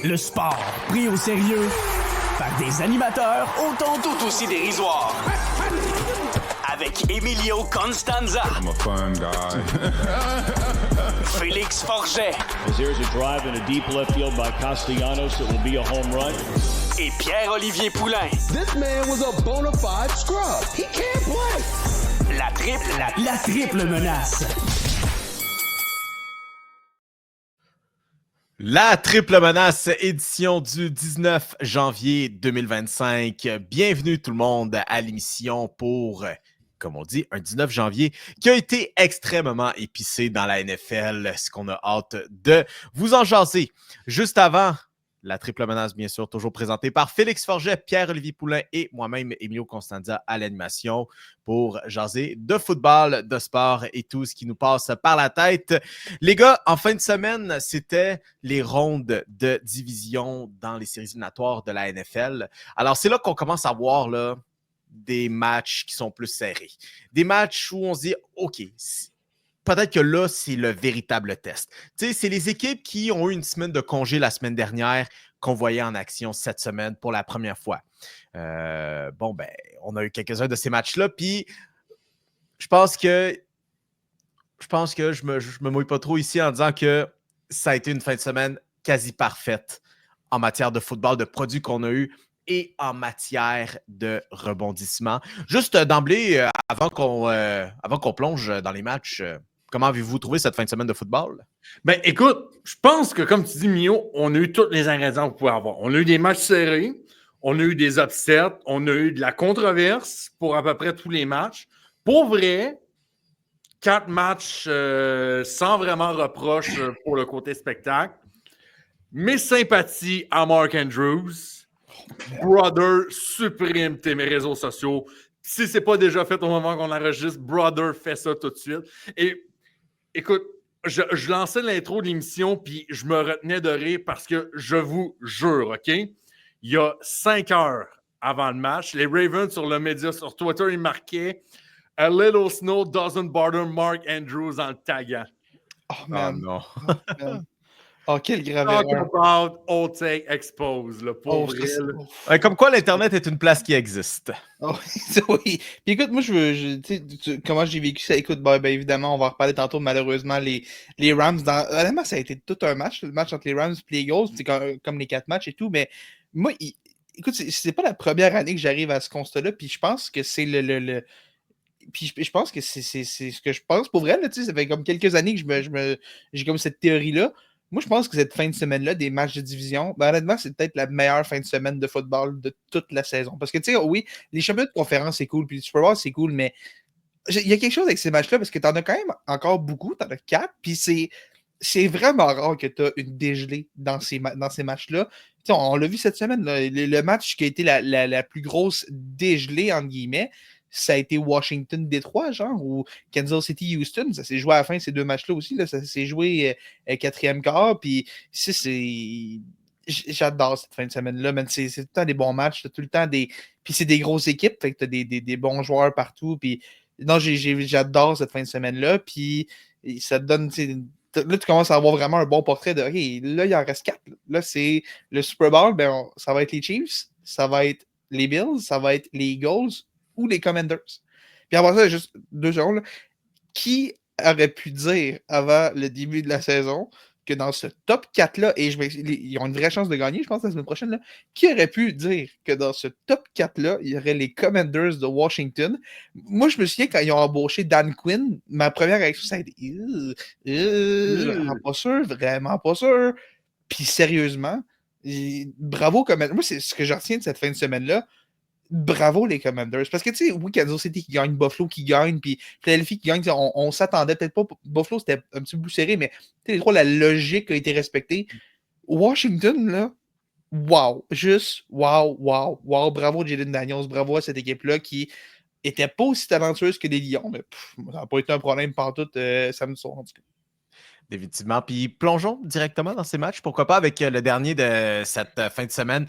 Le sport pris au sérieux par des animateurs autant tout aussi dérisoires. Avec Emilio Constanza. I'm a fun guy. Félix Forget. As there's a drive in a deep left field by Castellanos, it will be a home run. Et Pierre-Olivier Poulain. This man was a bona fide scrub. He can't play. La triple menace. La triple menace, édition du 19 janvier 2025. Bienvenue tout le monde à l'émission pour, comme on dit, un 19 janvier qui a été extrêmement épicé dans la NFL, ce qu'on a hâte de vous en jaser. Juste avant, la triple menace, bien sûr, toujours présentée par Félix Forget, Pierre-Olivier Poulain et moi-même, Emilio Constanza, à l'animation pour jaser de football, de sport et tout ce qui nous passe par la tête. Les gars, en fin de semaine, c'était les rondes de division dans les séries éliminatoires de la NFL. Alors, c'est là qu'on commence à voir là, des matchs qui sont plus serrés. Des matchs où on se dit, OK, peut-être que là, c'est le véritable test. Tu sais, c'est les équipes qui ont eu une semaine de congé la semaine dernière qu'on voyait en action cette semaine pour la première fois. On a eu quelques-uns de ces matchs-là, puis je pense que je me mouille pas trop ici en disant que ça a été une fin de semaine quasi parfaite en matière de football, de produits qu'on a eu et en matière de rebondissement. Juste d'emblée, avant qu'on plonge dans les matchs, comment avez-vous trouvé cette fin de semaine de football? Ben, écoute, je pense que, comme tu dis, Mio, on a eu tous les ingrédients qu'on pouvait avoir. On a eu des matchs serrés, on a eu des upsets, on a eu de la controverse pour à peu près tous les matchs. Pour vrai, 4 matchs sans vraiment reproche pour le côté spectacle. Mes sympathies à Mark Andrews. Brother, supprime tes réseaux sociaux. Si c'est pas déjà fait au moment qu'on enregistre, brother, fais ça tout de suite. Et écoute, je lançais l'intro de l'émission puis je me retenais de rire parce que je vous jure, OK? Il y a 5 heures avant le match, les Ravens sur le média, sur Twitter, ils marquaient « A little snow doesn't bother Mark Andrews » en le taguant. Oh, man. Oh non. Oh, man. Oh, quelle grave Talk erreur. about old take expose, là, pour vrai. Là. Comme quoi, l'Internet est une place qui existe. Oh, oui. Puis écoute, moi, comment j'ai vécu ça? Écoute, ben, évidemment, on va en reparler tantôt. Malheureusement, les Rams, honnêtement, ça a été tout un match. Le match entre les Rams et les Eagles, c'est comme les 4 matchs et tout. Mais moi, écoute, c'est pas la première année que j'arrive à ce constat-là. Puis je pense que c'est Puis je pense que c'est ce que je pense. Pour vrai, là, ça fait comme quelques années que j'ai comme cette théorie-là. Moi, je pense que cette fin de semaine-là, des matchs de division, ben, honnêtement, c'est peut-être la meilleure fin de semaine de football de toute la saison. Parce que, tu sais, oui, les championnats de conférence, c'est cool, puis le Super Bowl, c'est cool, mais il y a quelque chose avec ces matchs-là, parce que t'en as quand même encore beaucoup, t'en as 4, puis c'est vraiment rare que t'as une dégelée dans ces matchs-là. T'sais, on l'a vu cette semaine, là, le match qui a été la plus grosse dégelée, entre guillemets, ça a été Washington-Détroit, genre, ou Kansas City-Houston. Ça s'est joué à la fin, ces 2 matchs-là aussi. Là, ça s'est joué quatrième quart. Puis, j'adore cette fin de semaine-là. C'est tout le temps des bons matchs. T'as tout le temps des. Puis, c'est des grosses équipes. Fait que t'as des bons joueurs partout. Puis, non, j'adore cette fin de semaine-là. Puis, ça te donne. Là, tu commences à avoir vraiment un bon portrait de. OK, là, il en reste 4. Là, c'est le Super Bowl. Ça va être les Chiefs. Ça va être les Bills. Ça va être les Eagles ou les Commanders. Puis avant ça, juste 2 secondes, là, qui aurait pu dire avant le début de la saison que dans ce top 4-là, et ils ont une vraie chance de gagner, je pense, la semaine prochaine, là, qui aurait pu dire que dans ce top 4-là, il y aurait les Commanders de Washington? Moi, je me souviens quand ils ont embauché Dan Quinn, ma première réaction, ça a été vraiment pas sûr. Puis sérieusement, bravo Commanders. Moi, c'est ce que je retiens de cette fin de semaine-là. Bravo les Commanders. Parce que, tu sais, oui, Kansas City qui gagne, Buffalo qui gagne, puis Philadelphie qui gagne, on s'attendait peut-être pas. Buffalo, c'était un petit peu plus serré, mais les trois, la logique a été respectée. Washington, là, wow. Juste wow. Bravo Jalen Daniels, bravo à cette équipe-là qui était pas aussi talentueuse que les Lions, mais ça n'a pas été un problème partout samedi soir, en tout cas. Définitivement. Puis plongeons directement dans ces matchs. Pourquoi pas avec le dernier de cette fin de semaine.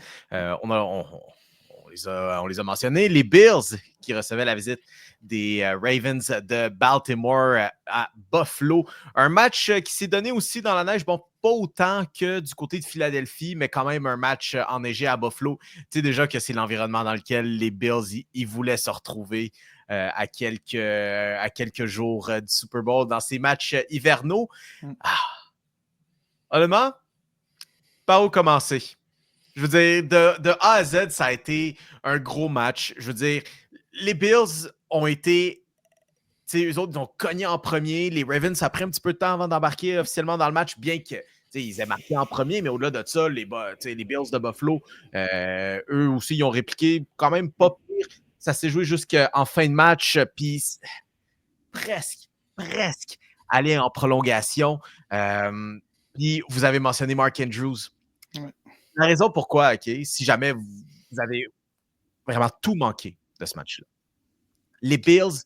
on les a mentionnés. Les Bills qui recevaient la visite des Ravens de Baltimore à Buffalo. Un match qui s'est donné aussi dans la neige. Bon, pas autant que du côté de Philadelphie, mais quand même un match enneigé à Buffalo. Tu sais déjà que c'est l'environnement dans lequel les Bills ils voulaient se retrouver à quelques jours du Super Bowl dans ces matchs hivernaux. Honnêtement, par où commencer? Je veux dire, de A à Z, ça a été un gros match. Je veux dire, les Bills ont été... Eux autres, ils ont cogné en premier. Les Ravens, ça a pris un petit peu de temps avant d'embarquer officiellement dans le match, bien que ils aient marqué en premier, mais au-delà de ça, les Bills de Buffalo, eux aussi, ils ont répliqué quand même pas pire. Ça s'est joué jusqu'en fin de match, puis presque aller en prolongation. Puis vous avez mentionné Mark Andrews. Ouais. La raison pourquoi, OK, si jamais vous avez vraiment tout manqué de ce match-là. Les Bills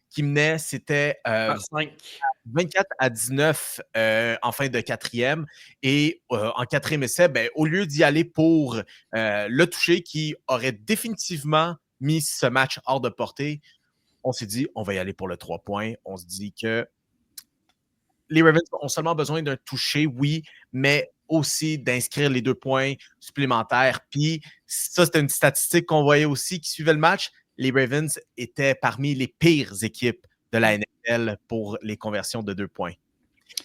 qui menaient, c'était 24-19 en fin de quatrième. Et en quatrième essai, au lieu d'y aller pour le toucher qui aurait définitivement mis ce match hors de portée, on s'est dit, on va y aller pour le 3 points. On se dit que les Ravens ont seulement besoin d'un toucher, oui, mais aussi d'inscrire les 2 points supplémentaires. Puis ça, c'était une statistique qu'on voyait aussi qui suivait le match. Les Ravens étaient parmi les pires équipes de la NFL pour les conversions de 2 points.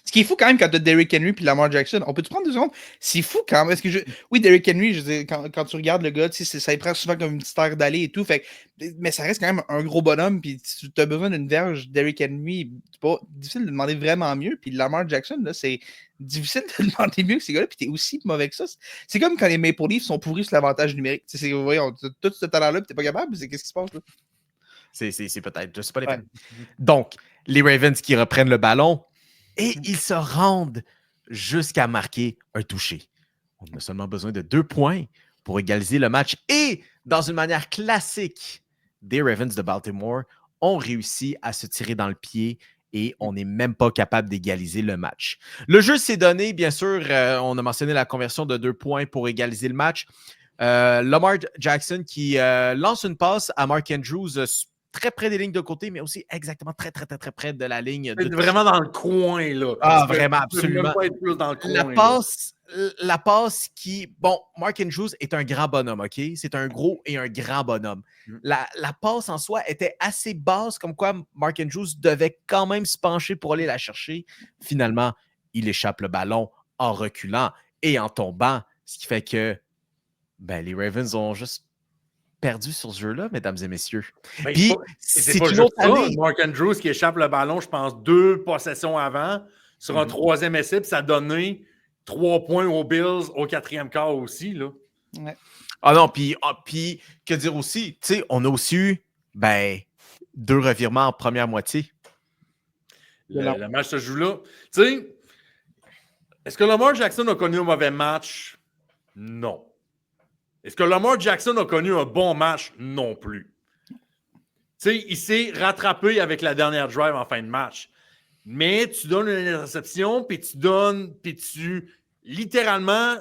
Ce qui est fou quand même quand tu as Derrick Henry et Lamar Jackson, on peut-tu prendre 2 secondes? C'est fou quand même. Oui, Derrick Henry, je veux dire, quand tu regardes le gars, ça y prend souvent comme une petite heure d'aller et tout. Mais ça reste quand même un gros bonhomme. Puis tu as besoin d'une verge. Derrick Henry, c'est pas difficile de demander vraiment mieux. Puis Lamar Jackson, là, c'est difficile de demander mieux que ces gars-là. Puis tu es aussi mauvais que ça. C'est comme quand les Maple Leafs sont pourris sur l'avantage numérique. Voyons, tout ce talent-là, puis tu n'es pas capable. Qu'est-ce qui se passe là? C'est peut-être, je sais pas les faits. Donc, les Ravens qui reprennent le ballon. Et ils se rendent jusqu'à marquer un touché. On a seulement besoin de 2 points pour égaliser le match. Et dans une manière classique, des Ravens de Baltimore ont réussi à se tirer dans le pied et on n'est même pas capable d'égaliser le match. Le jeu s'est donné, bien sûr, on a mentionné la conversion de 2 points pour égaliser le match. Lamar Jackson qui lance une passe à Mark Andrews très près des lignes de côté, mais aussi exactement très près de la ligne. Vraiment dans le coin, là. Ah, vraiment, absolument. Même pas être plus dans le coin, la passe qui... Bon, Mark Andrews est un grand bonhomme, OK? C'est un gros et un grand bonhomme. La passe en soi était assez basse, comme quoi Mark Andrews devait quand même se pencher pour aller la chercher. Finalement, il échappe le ballon en reculant et en tombant, ce qui fait que les Ravens ont juste perdu sur ce jeu-là, mesdames et messieurs. Puis, c'est une autre année. Mark Andrews qui échappe le ballon, je pense, 2 possessions avant, sur un 3e essai, puis ça a donné 3 points aux Bills au 4e quart aussi, là. Ouais. Ah non, puis que dire aussi, tu sais, on a aussi eu, 2 revirements en première moitié. Le match se joue là. Tu sais, est-ce que Lamar Jackson a connu un mauvais match? Non. Est-ce que Lamar Jackson a connu un bon match? Non plus. Tu sais, il s'est rattrapé avec la dernière drive en fin de match. Mais tu donnes une interception, puis tu prends littéralement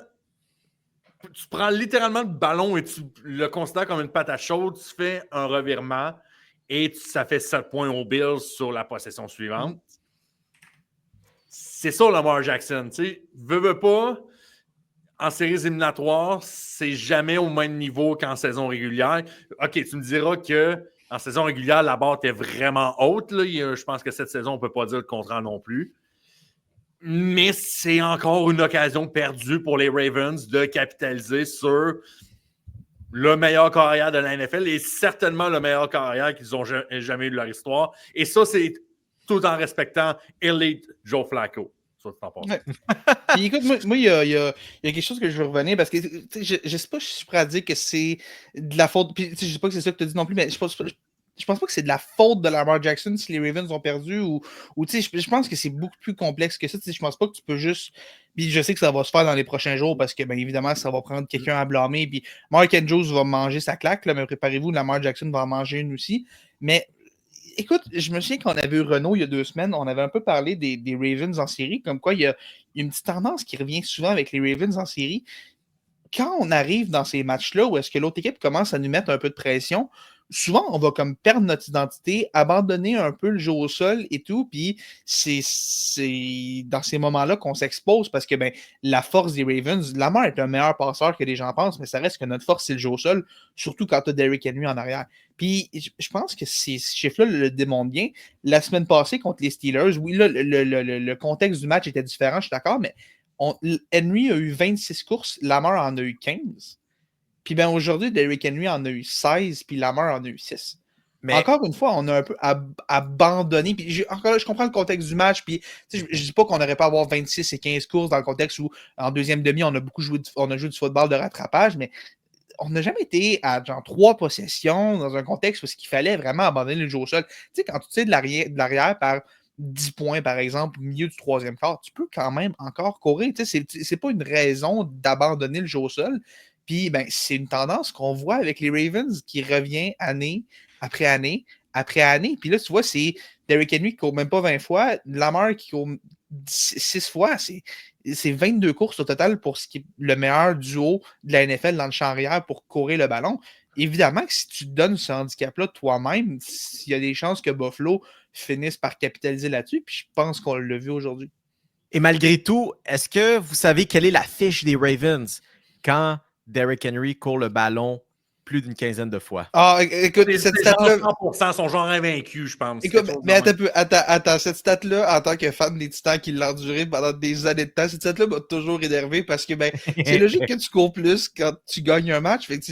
le ballon et tu le considères comme une patate chaude, tu fais un revirement et ça fait 7 points aux Bills sur la possession suivante. C'est ça, Lamar Jackson. Tu sais, veux pas... En séries éliminatoires, c'est jamais au même niveau qu'en saison régulière. OK, tu me diras qu'en saison régulière, la barre était vraiment haute. Là. Je pense que cette saison, on ne peut pas dire le contraire non plus. Mais c'est encore une occasion perdue pour les Ravens de capitaliser sur le meilleur carrière de la NFL et certainement le meilleur carrière qu'ils ont jamais eu de leur histoire. Et ça, c'est tout en respectant Elite Joe Flacco. Ouais. Puis, écoute, moi, il y a quelque chose que je veux revenir parce que je sais pas, je suis prêt à dire que c'est de la faute. Puis, je sais pas que c'est ça que tu as dit non plus, mais je pense pas que c'est de la faute de Lamar Jackson si les Ravens ont perdu ou je pense que c'est beaucoup plus complexe que ça. Je pense pas que tu peux juste. Puis je sais que ça va se faire dans les prochains jours parce que, bien évidemment, ça va prendre quelqu'un à blâmer. Puis Mark Andrews va manger sa claque, là, mais préparez-vous, Lamar Jackson va en manger une aussi. Mais écoute, je me souviens qu'on avait eu Renaud il y a 2 semaines, on avait un peu parlé des Ravens en série, comme quoi il y a une petite tendance qui revient souvent avec les Ravens en série. quand on arrive dans ces matchs-là où est-ce que l'autre équipe commence à nous mettre un peu de pression, souvent, on va comme perdre notre identité, abandonner un peu le jeu au sol et tout, puis c'est dans ces moments-là qu'on s'expose parce que ben, la force des Ravens, Lamar est un meilleur passeur que les gens pensent, mais ça reste que notre force, c'est le jeu au sol, surtout quand tu as Derrick Henry en arrière. Puis je pense que ces chiffres-là le démontrent bien. La semaine passée contre les Steelers, oui, là, le contexte du match était différent, je suis d'accord, mais Henry a eu 26 courses, Lamar en a eu 15. Puis ben aujourd'hui, Derrick Henry en a eu 16, puis Lamar en a eu 6. Mais encore une fois, on a un peu abandonné. Puis je comprends le contexte du match. Puis je dis pas qu'on n'aurait pas à avoir 26 et 15 courses dans le contexte où en deuxième demi, on a joué du football de rattrapage, mais on n'a jamais été à genre 3 possessions dans un contexte où il fallait vraiment abandonner le jeu au sol. Tu sais, quand tu sais de l'arrière par 10 points, par exemple, au milieu du troisième quart, tu peux quand même encore courir. Tu sais, c'est pas une raison d'abandonner le jeu au sol. Puis, ben, c'est une tendance qu'on voit avec les Ravens qui revient année après année après année. Puis là, tu vois, c'est Derrick Henry qui court même pas 20 fois, Lamar qui court 6 fois. C'est 22 courses au total pour ce qui est le meilleur duo de la NFL dans le champ arrière pour courir le ballon. Évidemment que si tu te donnes ce handicap-là toi-même, il y a des chances que Buffalo finisse par capitaliser là-dessus. Puis je pense qu'on l'a vu aujourd'hui. Et malgré tout, est-ce que vous savez quelle est la fiche des Ravens quand Derrick Henry court le ballon plus d'une quinzaine de fois? Ah, écoute, cette stat-là... 100% son genre invaincu, je pense. Écoute, mais attends, cette stat-là, en tant que fan des Titans qui l'ont enduré pendant des années de temps, cette stat-là m'a toujours énervé parce que ben, c'est logique que tu cours plus quand tu gagnes un match. Fait que,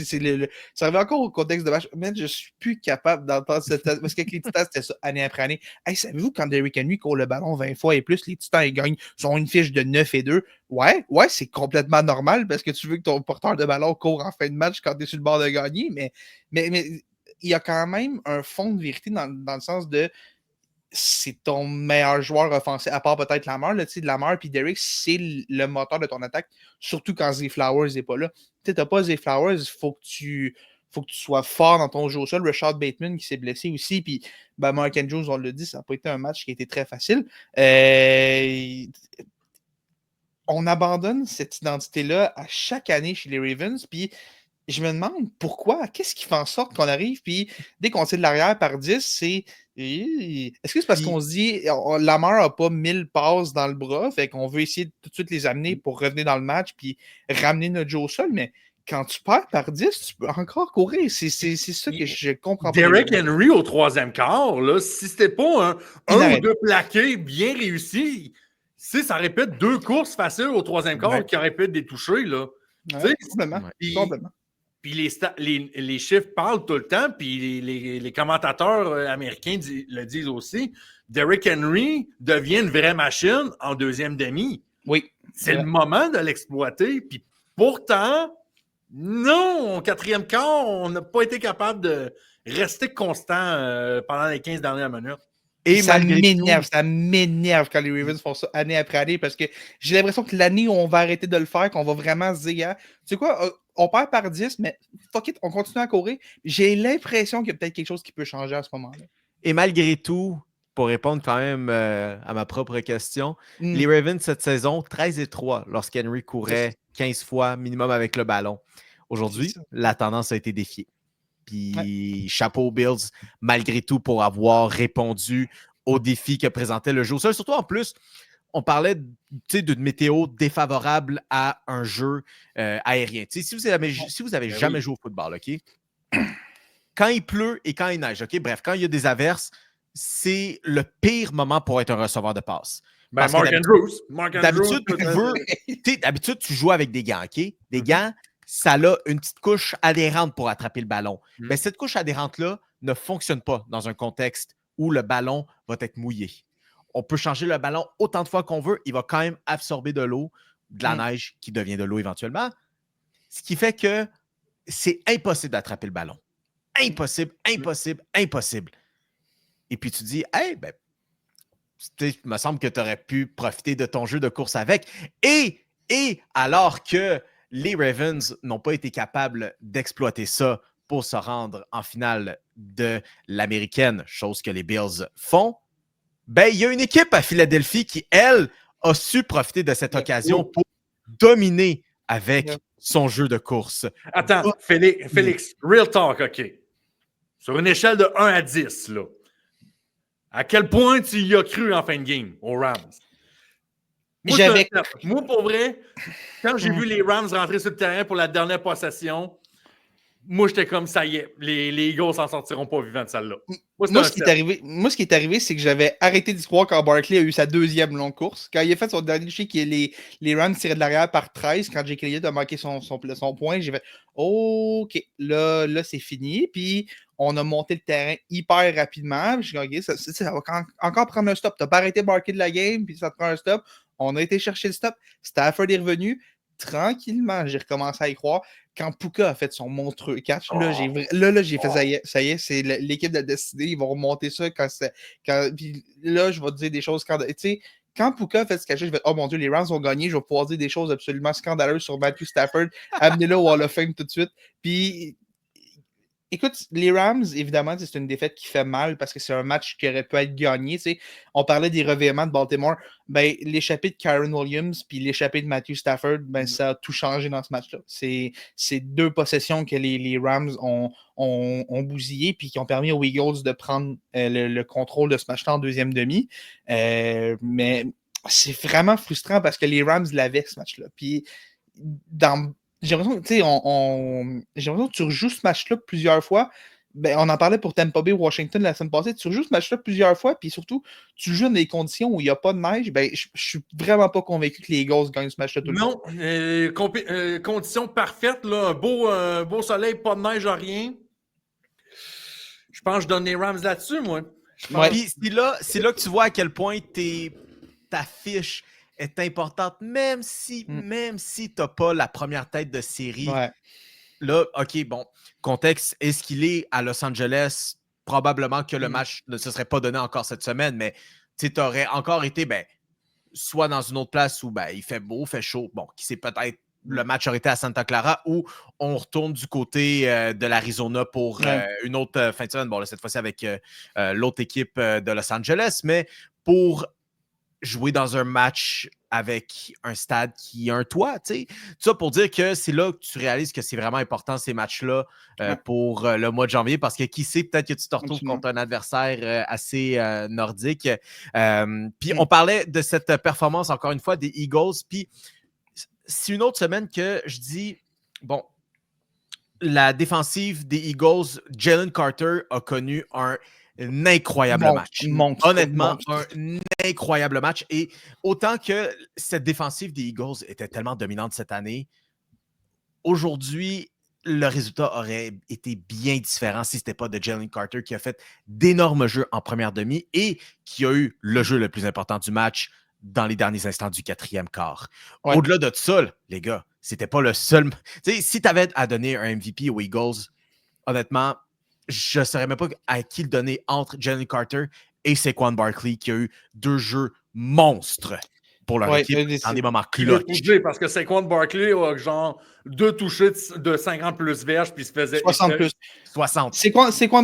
ça revient encore au contexte de match. Mais je suis plus capable d'entendre cette stat parce qu'avec les Titans, c'était ça, année après année. Hey, savez-vous, quand Derrick Henry court le ballon 20 fois et plus, les Titans, ils gagnent, ils ont une fiche de 9-2. Ouais, c'est complètement normal parce que tu veux que ton porteur de ballon court en fin de match quand tu es sur le bord de gagner, mais il y a quand même un fond de vérité dans le sens de c'est ton meilleur joueur offensif, à part peut-être Lamar, Lamar puis Derrick, c'est le moteur de ton attaque, surtout quand Zay Flowers n'est pas là. Tu n'as pas Zay Flowers, il faut que tu sois fort dans ton jeu au sol. Rashad Bateman qui s'est blessé aussi, puis ben, Mark Andrews, on l'a dit, ça n'a pas été un match qui a été très facile. On abandonne cette identité-là à chaque année chez les Ravens, puis je me demande pourquoi, qu'est-ce qui fait en sorte qu'on arrive, puis dès qu'on tire de l'arrière par 10, c'est... Est-ce que c'est parce qu'on se dit, Lamar n'a pas 1000 passes dans le bras, fait qu'on veut essayer de tout de suite les amener pour revenir dans le match, puis ramener notre jeu au sol, mais quand tu perds par 10, tu peux encore courir. C'est ça que je comprends pas. Derrick Henry au troisième quart, là, si c'était pas un ou deux plaqués bien réussis, ça aurait pu être 2 courses faciles au troisième quart qui auraient pu être des touchés, là. Ouais, complètement. Puis les chiffres parlent tout le temps, puis les commentateurs américains le disent aussi. Derrick Henry devient une vraie machine en deuxième demi. Oui. C'est le moment de l'exploiter. Puis pourtant, non, au quatrième quart, on n'a pas été capable de rester constant pendant les 15 dernières minutes. Et ça m'énerve quand les Ravens font ça année après année parce que j'ai l'impression que l'année où on va arrêter de le faire, qu'on va vraiment se dire, tu sais quoi, on perd par 10, mais fuck it, on continue à courir. J'ai l'impression qu'il y a peut-être quelque chose qui peut changer à ce moment-là. Et malgré tout, pour répondre quand même à ma propre question, les Ravens cette saison, 13-3 lorsqu'Henry courait 15 fois minimum avec le ballon. Aujourd'hui, la tendance a été défiée. Puis chapeau aux Bills, malgré tout, pour avoir répondu aux défis que présentait le jeu au sol. Surtout en plus, on parlait d'une météo défavorable à un jeu aérien. Si vous avez jamais joué au football, OK? Quand il pleut et quand il neige, OK? Bref, quand il y a des averses, c'est le pire moment pour être un receveur de passe. Ben, Mark Andrews. D'habitude, tu joues avec des gants, OK? Des gants, ça a une petite couche adhérente pour attraper le ballon. Mais cette couche adhérente-là ne fonctionne pas dans un contexte où le ballon va être mouillé. On peut changer le ballon autant de fois qu'on veut, il va quand même absorber de l'eau, de la neige qui devient de l'eau éventuellement. Ce qui fait que c'est impossible d'attraper le ballon. Impossible. Et puis tu dis, hey, ben, il me semble que tu aurais pu profiter de ton jeu de course avec. Et alors que les Ravens n'ont pas été capables d'exploiter ça pour se rendre en finale de l'américaine, chose que les Bills font, ben, il y a une équipe à Philadelphie qui, elle, a su profiter de cette occasion pour dominer avec son jeu de course. Attends, Félix, real talk, OK. Sur une échelle de 1 à 10, là, à quel point tu y as cru en fin de game aux Rams? Moi, pour vrai, quand j'ai vu les Rams rentrer sur le terrain pour la dernière possession, moi, j'étais comme, ça y est, les Eagles s'en sortiront pas vivants de celle-là. Moi, ce qui est arrivé, c'est que j'avais arrêté d'y croire quand Barkley a eu sa deuxième longue course. Quand il a fait son dernier, je sais que les Rams tiraient de l'arrière par 13. Quand Jake Elliott a manqué son point, j'ai fait OK, là c'est fini. Puis on a monté le terrain hyper rapidement. J'ai dit, OK, ça va encore prendre un stop. Tu n'as pas arrêté Barkley de la game, puis ça te prend un stop. On a été chercher le stop. Stafford est revenu. Tranquillement, j'ai recommencé à y croire. Quand Puka a fait son monstrueux catch, là, j'ai fait ça y est, c'est l'équipe de la destinée, ils vont remonter ça puis là, je vais te dire des choses tu sais, quand Puka a fait ce catch, je vais oh mon Dieu, les Rams ont gagné, je vais pouvoir dire des choses absolument scandaleuses sur Matthew Stafford, amenez-le au Hall of Fame tout de suite. Puis écoute, les Rams, évidemment, c'est une défaite qui fait mal parce que c'est un match qui aurait pu être gagné. T'sais. On parlait des revirements de Baltimore. Ben, l'échappée de Kyren Williams puis l'échappée de Matthew Stafford, ben, ça a tout changé dans ce match-là. C'est deux possessions que les Rams ont bousillé puis qui ont permis aux Eagles de prendre le contrôle de ce match-là en deuxième demi. Mais c'est vraiment frustrant parce que les Rams l'avaient, ce match-là. Puis, j'ai l'impression que tu rejoues ce match-là plusieurs fois. Ben, on en parlait pour Tampa Bay Washington la semaine passée. Tu rejoues ce match-là plusieurs fois, puis surtout, tu joues dans des conditions où il n'y a pas de neige. Ben, je suis vraiment pas convaincu que les Eagles gagnent ce match-là tout le temps. Non, conditions parfaites, là, un beau soleil, pas de neige, rien. Je pense que je donne les Rams là-dessus, moi. Puis c'est là que tu vois à quel point ta fiche est importante, même si tu n'as pas la première tête de série. Ouais. Là, OK, bon, contexte, est-ce qu'il est à Los Angeles? Probablement que le match ne se serait pas donné encore cette semaine, mais tu aurais encore été soit dans une autre place où il fait beau, fait chaud. Bon, qui sait, peut-être le match aurait été à Santa Clara ou on retourne du côté de l'Arizona pour une autre fin de semaine. Bon, là, cette fois-ci avec l'autre équipe de Los Angeles, mais pour jouer dans un match avec un stade qui a un toit, tu sais. Tout ça pour dire que c'est là que tu réalises que c'est vraiment important ces matchs-là pour le mois de janvier, parce que qui sait, peut-être que tu te retrouves contre un adversaire assez nordique. Puis on parlait de cette performance, encore une fois, des Eagles, puis c'est une autre semaine que je dis, bon, la défensive des Eagles, Jalen Carter a connu un incroyable match. Honnêtement, un incroyable match. Et autant que cette défensive des Eagles était tellement dominante cette année, aujourd'hui, le résultat aurait été bien différent si ce n'était pas de Jalen Carter qui a fait d'énormes jeux en première demi et qui a eu le jeu le plus important du match dans les derniers instants du quatrième quart. Ouais. Au-delà de ça, les gars, c'était pas le seul... T'sais, si tu avais à donner un MVP aux Eagles, honnêtement, je ne saurais même pas à qui le donner entre Jalen Carter et Saquon Barkley, qui a eu 2 jeux monstres pour leur équipe dans des moments clutch. Parce que Saquon Barkley a genre 2 touchés de 50 plus verges, puis il se faisait... 60 plus. 60. Saquon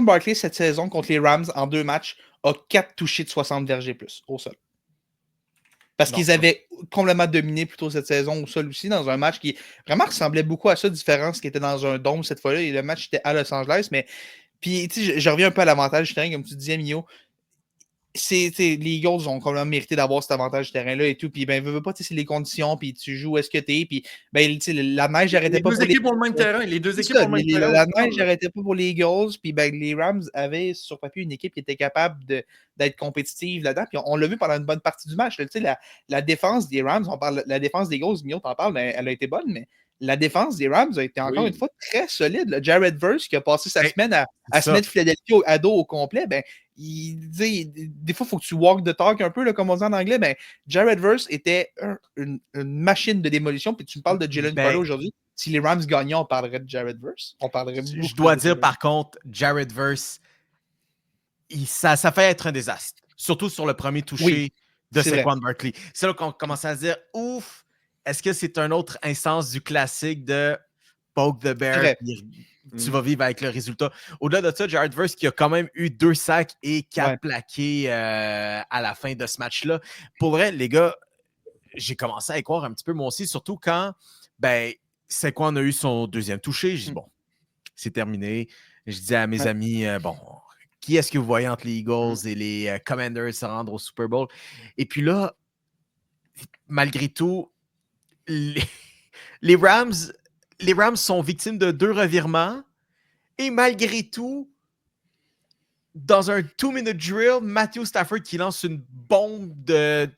Barkley, cette saison, contre les Rams, en 2 matchs, a 4 touchés de 60 verges et plus au sol. Parce qu'ils avaient complètement dominé plutôt cette saison au sol aussi, dans un match qui vraiment ressemblait beaucoup à ça, différence qui était dans un dôme cette fois-là, et le match était à Los Angeles, mais puis tu sais, je reviens un peu à l'avantage du terrain, comme tu disais, Mio. Les Eagles ont complètement mérité d'avoir cet avantage du terrain-là et tout, puis veux pas, c'est les conditions, puis tu joues où est-ce que t'es, puis la neige n'arrêtait pas pour les... pour le même terrain, les deux équipes pour le même terrain. La neige n'arrêtait pas pour les Eagles, puis les Rams avaient sur papier une équipe qui était capable d'être compétitive là-dedans, puis on l'a vu pendant une bonne partie du match. La défense des Rams, on parle la défense des Eagles, Mio t'en parles, elle a été bonne, mais la défense des Rams a été encore une fois très solide. Là. Jared Verse, qui a passé sa semaine à se mettre Philadelphie à dos au complet, il dit, des fois, il faut que tu walk the talk un peu, là, comme on dit en anglais. Jared Verse était une machine de démolition. Puis tu me parles de Jalen Carter aujourd'hui. Si les Rams gagnaient, on parlerait de Jared Verse. Je dois dire, par contre, Jared Verse, ça fait être un désastre. Surtout sur le premier toucher de Saquon Barkley. C'est là qu'on commence à se dire, ouf, est-ce que c'est une autre instance du classique de poke the bear? Tu vas vivre avec le résultat. Au-delà de ça, Jared Verse qui a quand même eu 2 sacs et 4 plaqués à la fin de ce match-là. Pour vrai, les gars, j'ai commencé à y croire un petit peu moi aussi, surtout quand Ben, c'est quoi, on a eu son deuxième touché. Je dis, bon, c'est terminé. Je dis à mes amis, bon, qui est-ce que vous voyez entre les Eagles et les Commanders se rendre au Super Bowl? Et puis là, malgré tout, les Rams sont victimes de 2 revirements. Et malgré tout, dans un 2-minute drill, Matthew Stafford qui lance une bombe de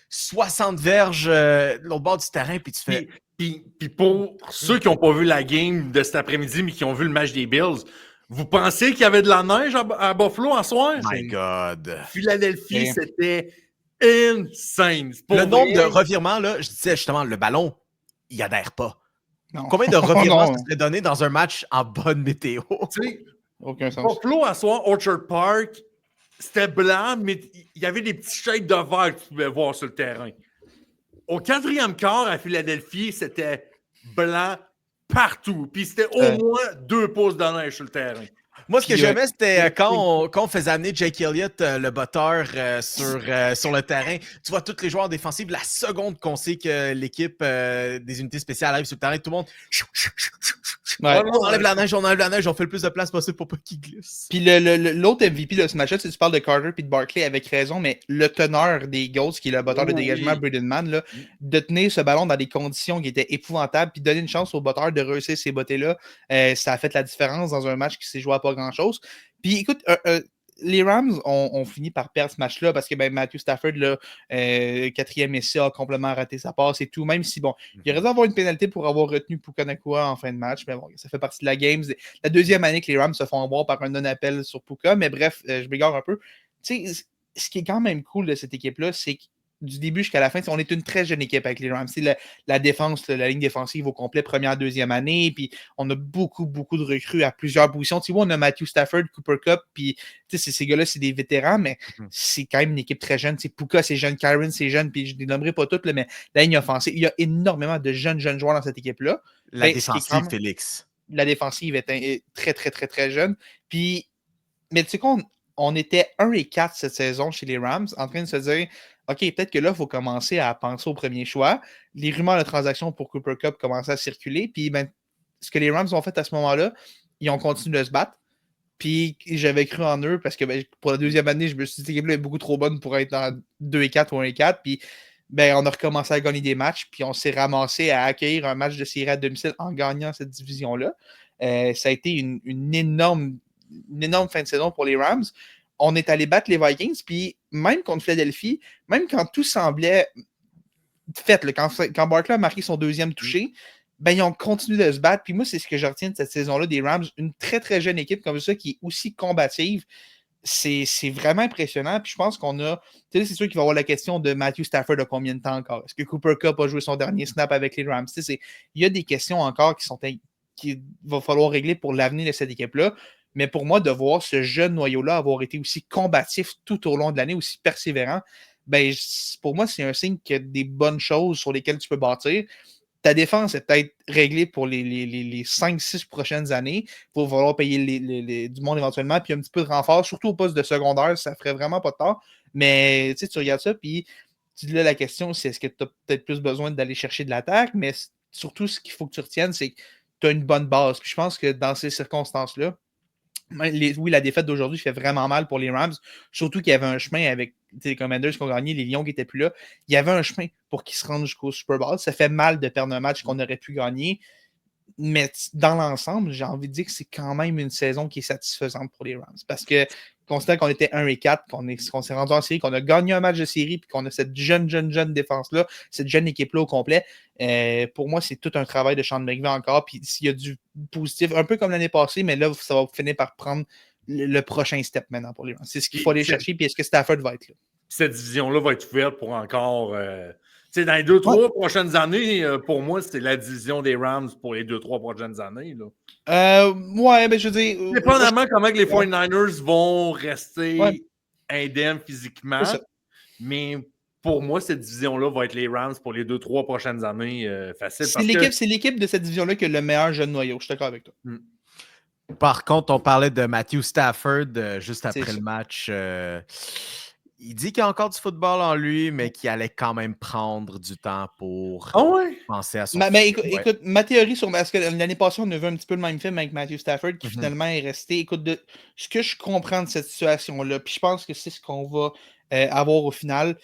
60 verges de l'autre bord du terrain, puis tu fais... Puis pour ceux qui n'ont pas vu la game de cet après-midi, mais qui ont vu le match des Bills, vous pensez qu'il y avait de la neige à Buffalo en soir? My God! Philadelphie, c'était insane. Le nombre de revirements, là, je disais justement, le ballon, il adhère pas. Non. Combien de revirements ça serait donné dans un match en bonne météo? Aucun sens. Buffalo à soir, Orchard Park, c'était blanc, mais il y avait des petits shades de verre que tu pouvais voir sur le terrain. Au 4e quart à Philadelphie, c'était blanc partout. Puis c'était au moins 2 pouces de neige sur le terrain. Moi, ce que j'aimais, c'était quand on faisait amener Jake Elliott, le botteur, sur le terrain. Tu vois, tous les joueurs défensifs, la seconde qu'on sait que l'équipe des unités spéciales arrive sur le terrain, tout le monde... On enlève la neige, on fait le plus de place possible pour pas qu'il glisse. Puis l'autre MVP de ce match-là, tu parles de Carter puis de Barkley avec raison, mais le teneur des Eagles, qui est le botteur de dégagement, Bradenman, là, de tenir ce ballon dans des conditions qui étaient épouvantables, puis donner une chance au botteur de réussir ces bottées-là, ça a fait la différence dans un match qui s'est joué à pas grand-chose. Puis écoute, les Rams ont fini par perdre ce match-là parce que Matthew Stafford, là, 4e essai, a complètement raté sa passe et tout, même si, bon, il aurait dû avoir une pénalité pour avoir retenu Puka Nacua en fin de match, mais bon, ça fait partie de la game. C'est la 2e année que les Rams se font avoir par un non-appel sur Puka, mais bref, je m'égare un peu. Tu sais, ce qui est quand même cool de cette équipe-là, c'est que du début jusqu'à la fin, on est une très jeune équipe avec les Rams. La défense, la ligne défensive au complet, 1re, 2e année, puis on a beaucoup de recrues à plusieurs positions. Tu vois, on a Matthew Stafford, Cooper Kupp, puis ces gars-là, c'est des vétérans, mais c'est quand même une équipe très jeune. Puka, c'est jeune, Kyron, c'est jeune, puis je ne les nommerai pas toutes, là, mais la ligne offensive, il y a énormément de jeunes joueurs dans cette équipe-là. La défensive, Félix. La défensive est très jeune. Puis, mais tu sais quoi, on était 1-4 cette saison chez les Rams, en train de se dire... OK, peut-être que là, il faut commencer à penser au premier choix. Les rumeurs de transaction pour Cooper Kupp commençaient à circuler. Puis, ce que les Rams ont fait à ce moment-là, ils ont continué de se battre. Puis, j'avais cru en eux parce que pour la 2e année, je me suis dit que cette équipe-là est beaucoup trop bonne pour être dans 2-4 ou 1-4. Puis, on a recommencé à gagner des matchs. Puis, on s'est ramassé à accueillir un match de série à domicile en gagnant cette division-là. Ça a été une énorme fin de saison pour les Rams. On est allé battre les Vikings, puis même contre Philadelphie, même quand tout semblait fait, là, quand Barkley a marqué son 2e touché, ils ont continué de se battre. Puis moi, c'est ce que je retiens de cette saison-là des Rams, une très jeune équipe comme ça qui est aussi combative. C'est vraiment impressionnant. Puis je pense qu'on a... Tu sais, c'est sûr qu'il va y avoir la question de Matthew Stafford de combien de temps encore. Est-ce que Cooper Kupp a joué son dernier snap avec les Rams? Tu sais, il y a des questions encore qu'il va falloir régler pour l'avenir de cette équipe-là. Mais pour moi, de voir ce jeune noyau-là avoir été aussi combatif tout au long de l'année, aussi persévérant, pour moi, c'est un signe qu'il y a des bonnes choses sur lesquelles tu peux bâtir. Ta défense est peut-être réglée pour les 5-6 prochaines années. Il va falloir payer du monde éventuellement, puis un petit peu de renfort, surtout au poste de secondaire, ça ferait vraiment pas de tort. Mais tu regardes ça, puis tu dis là, la question, c'est est-ce que tu as peut-être plus besoin d'aller chercher de l'attaque, mais surtout, ce qu'il faut que tu retiennes, c'est que tu as une bonne base. Puis je pense que dans ces circonstances-là, oui, la défaite d'aujourd'hui fait vraiment mal pour les Rams, surtout qu'il y avait un chemin avec les Commanders qui ont gagné, les Lions qui n'étaient plus là. Il y avait un chemin pour qu'ils se rendent jusqu'au Super Bowl. Ça fait mal de perdre un match qu'on aurait pu gagner, mais dans l'ensemble, j'ai envie de dire que c'est quand même une saison qui est satisfaisante pour les Rams. Parce que, considérant qu'on était 1-4, qu'on s'est rendu en série, qu'on a gagné un match de série, puis qu'on a cette jeune défense-là, cette jeune équipe-là au complet, pour moi, c'est tout un travail de Sean McVay encore. Puis s'il y a du positif, un peu comme l'année passée, mais là, ça va finir par prendre le prochain step maintenant pour les Rams. C'est ce qu'il faut aller chercher, puis est-ce que Stafford va être là? Cette division-là va être ouverte pour encore... dans les 2-3 prochaines années, pour moi, c'est la division des Rams pour les 2-3 prochaines années. Là. Je veux dire... Dépendamment comment que les 49ers vont rester indemnes physiquement, mais pour moi, cette division-là va être les Rams pour les 2-3 prochaines années facile. C'est l'équipe de cette division-là qui a le meilleur jeune noyau. Je suis d'accord avec toi. Par contre, on parlait de Matthew Stafford juste après le match. il dit qu'il y a encore du football en lui, mais qu'il allait quand même prendre du temps pour penser à son Mais futur, ouais. écoute, ma théorie sur... Parce que l'année passée, on a vu un petit peu le même film avec Matthew Stafford qui finalement est resté. Écoute, ce que je comprends de cette situation-là, puis je pense que c'est ce qu'on va avoir au final.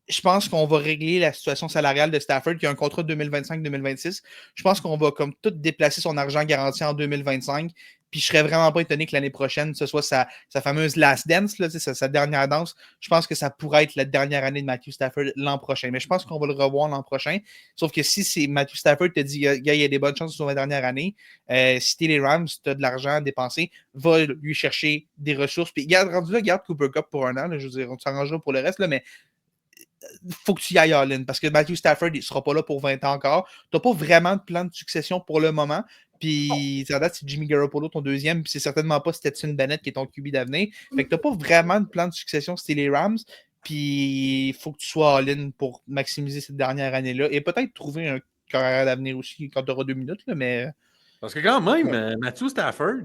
Je pense qu'on va régler la situation salariale de Stafford, qui a un contrat de 2025-2026. Je pense qu'on va comme tout déplacer son argent garanti en 2025. Puis je serais vraiment pas étonné que l'année prochaine, ce soit sa fameuse last dance, là, sa dernière danse. Je pense que ça pourrait être la dernière année de Matthew Stafford l'an prochain. Mais je pense qu'on va le revoir l'an prochain. Sauf que si c'est Matthew Stafford te dit, gars, il y a des bonnes chances sur la dernière année, si t'es les Rams, si t'as de l'argent à dépenser, va lui chercher des ressources. Puis rendu là, garde Cooper Kupp pour un an. Là, je veux dire, on s'arrangera pour le reste, là, mais faut que tu y ailles all-in parce que Matthew Stafford, il sera pas là pour 20 ans encore. Tu n'as pas vraiment de plan de succession pour le moment. Puis, ça date, c'est Jimmy Garoppolo, ton deuxième. Puis, c'est certainement pas Stetson Bennett qui est ton QB d'avenir. Fait que tu n'as pas vraiment de plan de succession si t'es les Rams. Puis, il faut que tu sois all-in pour maximiser cette dernière année-là. Et peut-être trouver un carrière d'avenir aussi quand tu auras 2 minutes. Là, mais... Parce que quand même, Matthew Stafford,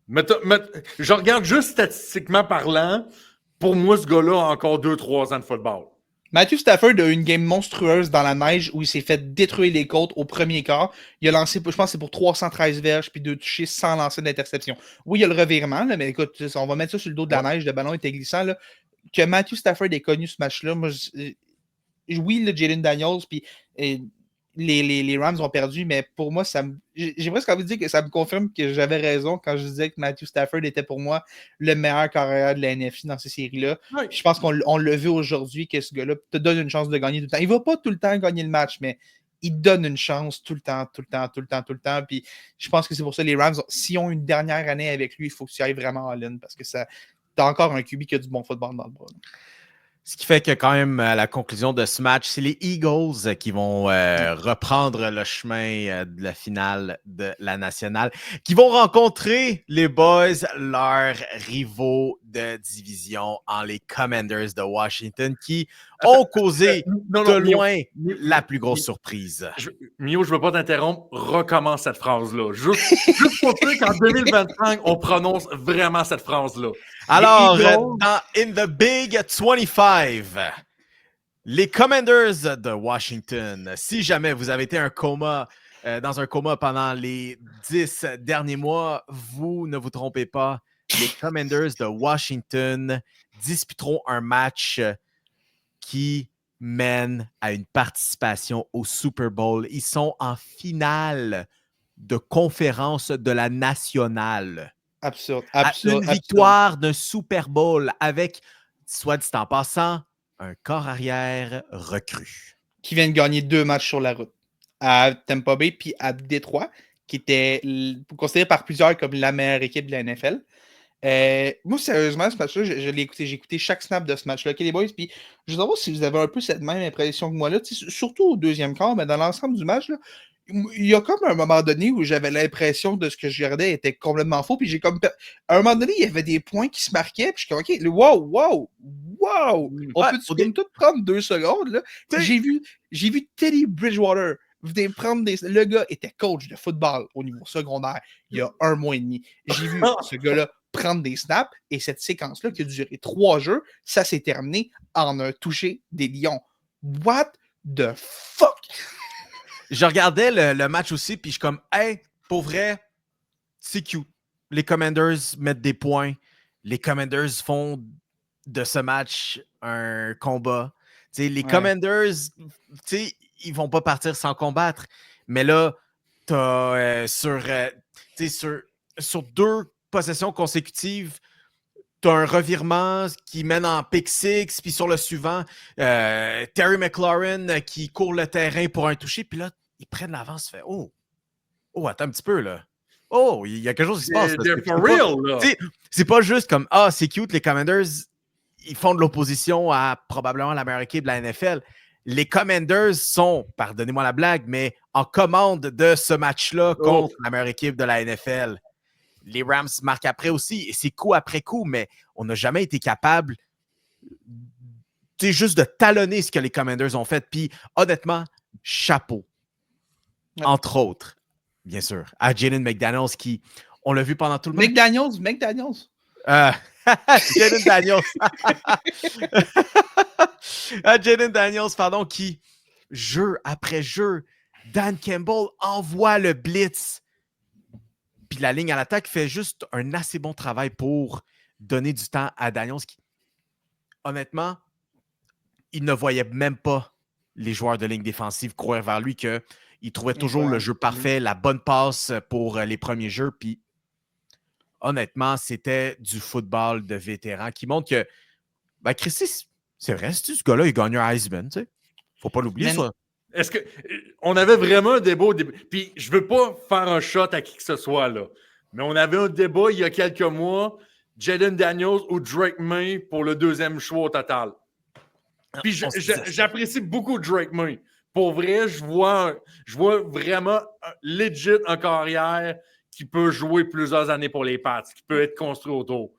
je regarde juste statistiquement parlant. Pour moi, ce gars-là a encore 2-3 ans de football. Matthew Stafford a eu une game monstrueuse dans la neige où il s'est fait détruire les côtes au premier quart. Il a lancé, je pense que c'est pour 313 verges puis 2 touchés sans lancer d'interception. Oui, il y a le revirement, là, mais écoute, on va mettre ça sur le dos de la neige, le ballon était glissant. Là. Que Matthew Stafford ait connu ce match-là, moi, oui, le Jalen Daniels, puis les Rams ont perdu, mais pour moi, j'ai presque envie de dire que ça me confirme que j'avais raison quand je disais que Matthew Stafford était pour moi le meilleur carrière de la NFC dans ces séries-là. Oui. Je pense qu'on l'a vu aujourd'hui que ce gars-là te donne une chance de gagner tout le temps. Il ne va pas tout le temps gagner le match, mais il donne une chance tout le temps. Puis je pense que c'est pour ça que les Rams, s'ils ont une dernière année avec lui, il faut que tu ailles vraiment all-in parce que t'as encore un QB qui a du bon football dans le bras. Ce qui fait que quand même, à la conclusion de ce match, c'est les Eagles qui vont reprendre le chemin de la finale de la nationale, qui vont rencontrer les Boys, leurs rivaux de division en les Commanders de Washington, qui ont causé de loin la plus grosse surprise. Mio, je ne veux pas t'interrompre. Recommence cette phrase-là. Juste pour dire qu'en 2025, on prononce vraiment cette phrase-là. Alors, dans In the Big 25, les Commanders de Washington, si jamais vous avez été dans un coma pendant les 10 derniers mois, vous ne vous trompez pas, les Commanders de Washington disputeront un match qui mène à une participation au Super Bowl. Ils sont en finale de conférence de la nationale. Absurde. Une victoire d'un Super Bowl avec, soit dit en passant, un corps arrière recru. Qui vient de gagner 2 matchs sur la route. À Tampa Bay puis à Détroit, qui était considéré par plusieurs comme la meilleure équipe de la NFL. Moi, sérieusement, ce match-là, je l'ai écouté. J'ai écouté chaque snap de ce match-là. OK, les boys, puis je veux savoir si vous avez un peu cette même impression que moi, là. Surtout au deuxième quart, mais dans l'ensemble du match, là, il y a comme un moment donné où j'avais l'impression de ce que je regardais était complètement faux. Puis j'ai comme. À un moment donné, il y avait des points qui se marquaient. Puis je suis comme, OK, wow! On peut tout prendre 2 secondes, là. J'ai vu Teddy Bridgewater. Le gars était coach de football au niveau secondaire il y a 1 mois et demi. J'ai vu ce gars-là prendre des snaps et cette séquence-là qui a duré 3 jeux, ça s'est terminé en un touché des Lions. What the fuck? Je regardais le match aussi, puis je suis comme, hey, pour vrai, c'est cute. Les Commanders mettent des points. Les Commanders font de ce match un combat. T'sais, les Commanders, ils vont pas partir sans combattre. Mais là, t'as sur 2 possessions consécutives, tu as un revirement qui mène en pick six, puis sur le suivant, Terry McLaurin qui court le terrain pour un toucher, puis là, ils prennent l'avance, fait oh, attends un petit peu, là. Oh, il y a quelque chose qui se passe. They're for real, là. C'est pas juste comme, c'est cute, les Commanders, ils font de l'opposition à probablement la meilleure équipe de la NFL. Les Commanders sont, pardonnez-moi la blague, mais en commande de ce match-là contre la meilleure équipe de la NFL. Les Rams marquent après aussi, et c'est coup après coup, mais on n'a jamais été capable juste de talonner ce que les Commanders ont fait. Puis honnêtement, chapeau. Ouais. Entre autres, bien sûr, à Jalen McDaniels qui, on l'a vu pendant tout le match. McDaniels. Jaden Daniels. Jaden Daniels, pardon, qui, jeu après jeu, Dan Campbell envoie le blitz. Puis la ligne à l'attaque fait juste un assez bon travail pour donner du temps à Daniels qui, honnêtement, il ne voyait même pas les joueurs de ligne défensive courir vers lui, qu'il trouvait toujours le jeu parfait, la bonne passe pour les premiers jeux. Puis honnêtement, c'était du football de vétéran qui montre que ben, Christy, c'est vrai, ce gars-là, il gagne un Heisman, tu sais. Faut pas l'oublier, ça. Est-ce qu'on avait vraiment un débat au début? Puis je veux pas faire un shot à qui que ce soit, là. Mais on avait un débat il y a quelques mois, Jaden Daniels ou Drake May pour le deuxième choix au total. Puis j'apprécie beaucoup Drake May. Pour vrai, je vois vraiment legit en carrière qui peut jouer plusieurs années pour les Pats, qui peut être construit autour.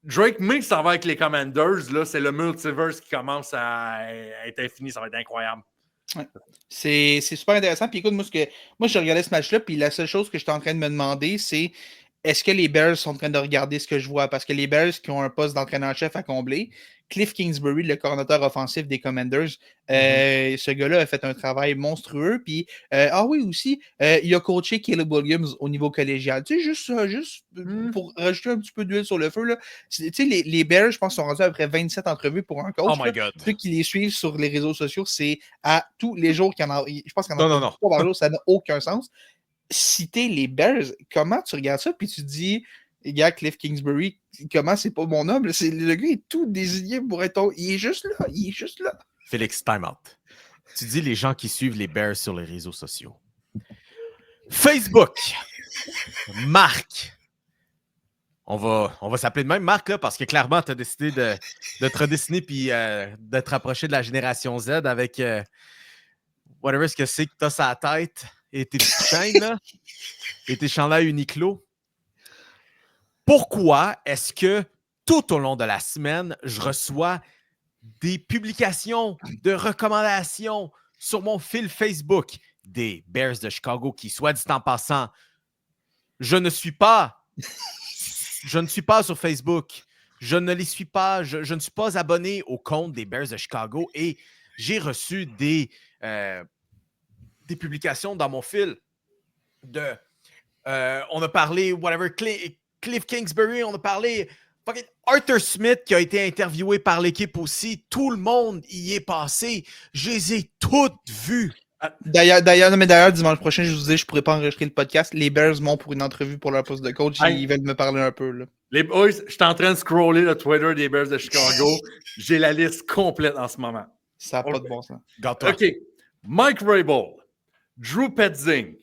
Drake May s'en va avec les Commanders. Là, c'est le multiverse qui commence à être infini. Ça va être incroyable. Ouais. C'est super intéressant. Puis écoute, moi, je regardais ce match-là, puis la seule chose que j'étais en train de me demander, c'est est-ce que les Bears sont en train de regarder ce que je vois? Parce que les Bears qui ont un poste d'entraîneur-chef à combler, Cliff Kingsbury, le coordinateur offensif des Commanders, ce gars-là a fait un travail monstrueux. Puis, oui, aussi, il a coaché Caleb Williams au niveau collégial. Tu sais, juste pour rajouter un petit peu d'huile sur le feu, là. Tu sais, les Bears, je pense, sont rendus après 27 entrevues pour un coach. Oh my God. Ceux qui les suivent sur les réseaux sociaux, c'est à tous les jours qu'il y en a. Je pense qu'il y en a non. 3 par jour, ça n'a aucun sens. Citer les Bears, comment tu regardes ça, puis tu dis, gars, Cliff Kingsbury, comment c'est pas mon homme? Le gars est tout désigné pour être. Il est juste là. Félix, time out. Tu dis les gens qui suivent les Bears sur les réseaux sociaux. Facebook. Marc. On va s'appeler de même Marc, là, parce que clairement, tu as décidé de te redessiner puis de te rapprocher de la génération Z avec whatever ce que c'est que tu as sur la tête et tes petites chaînes, là, et tes chandails Uniqlo. Pourquoi est-ce que tout au long de la semaine, je reçois des publications de recommandations sur mon fil Facebook des Bears de Chicago qui, soit dit en passant, je ne suis pas sur Facebook, je ne les suis pas, je ne suis pas abonné au compte des Bears de Chicago et j'ai reçu des publications dans mon fil de on a parlé whatever Cliff Kingsbury, on a parlé Arthur Smith qui a été interviewé par l'équipe aussi. Tout le monde y est passé. Je les ai toutes vues. D'ailleurs, dimanche prochain, je vous dis, je pourrais pas enregistrer le podcast. Les Bears m'ont pour une entrevue pour leur poste de coach. Ils veulent me parler un peu. Là. Les boys, je suis en train de scroller le Twitter des Bears de Chicago. J'ai la liste complète en ce moment. Ça n'a pas de bon sens. Garde-toi. OK. Mike Vrabel, Drew Petzing,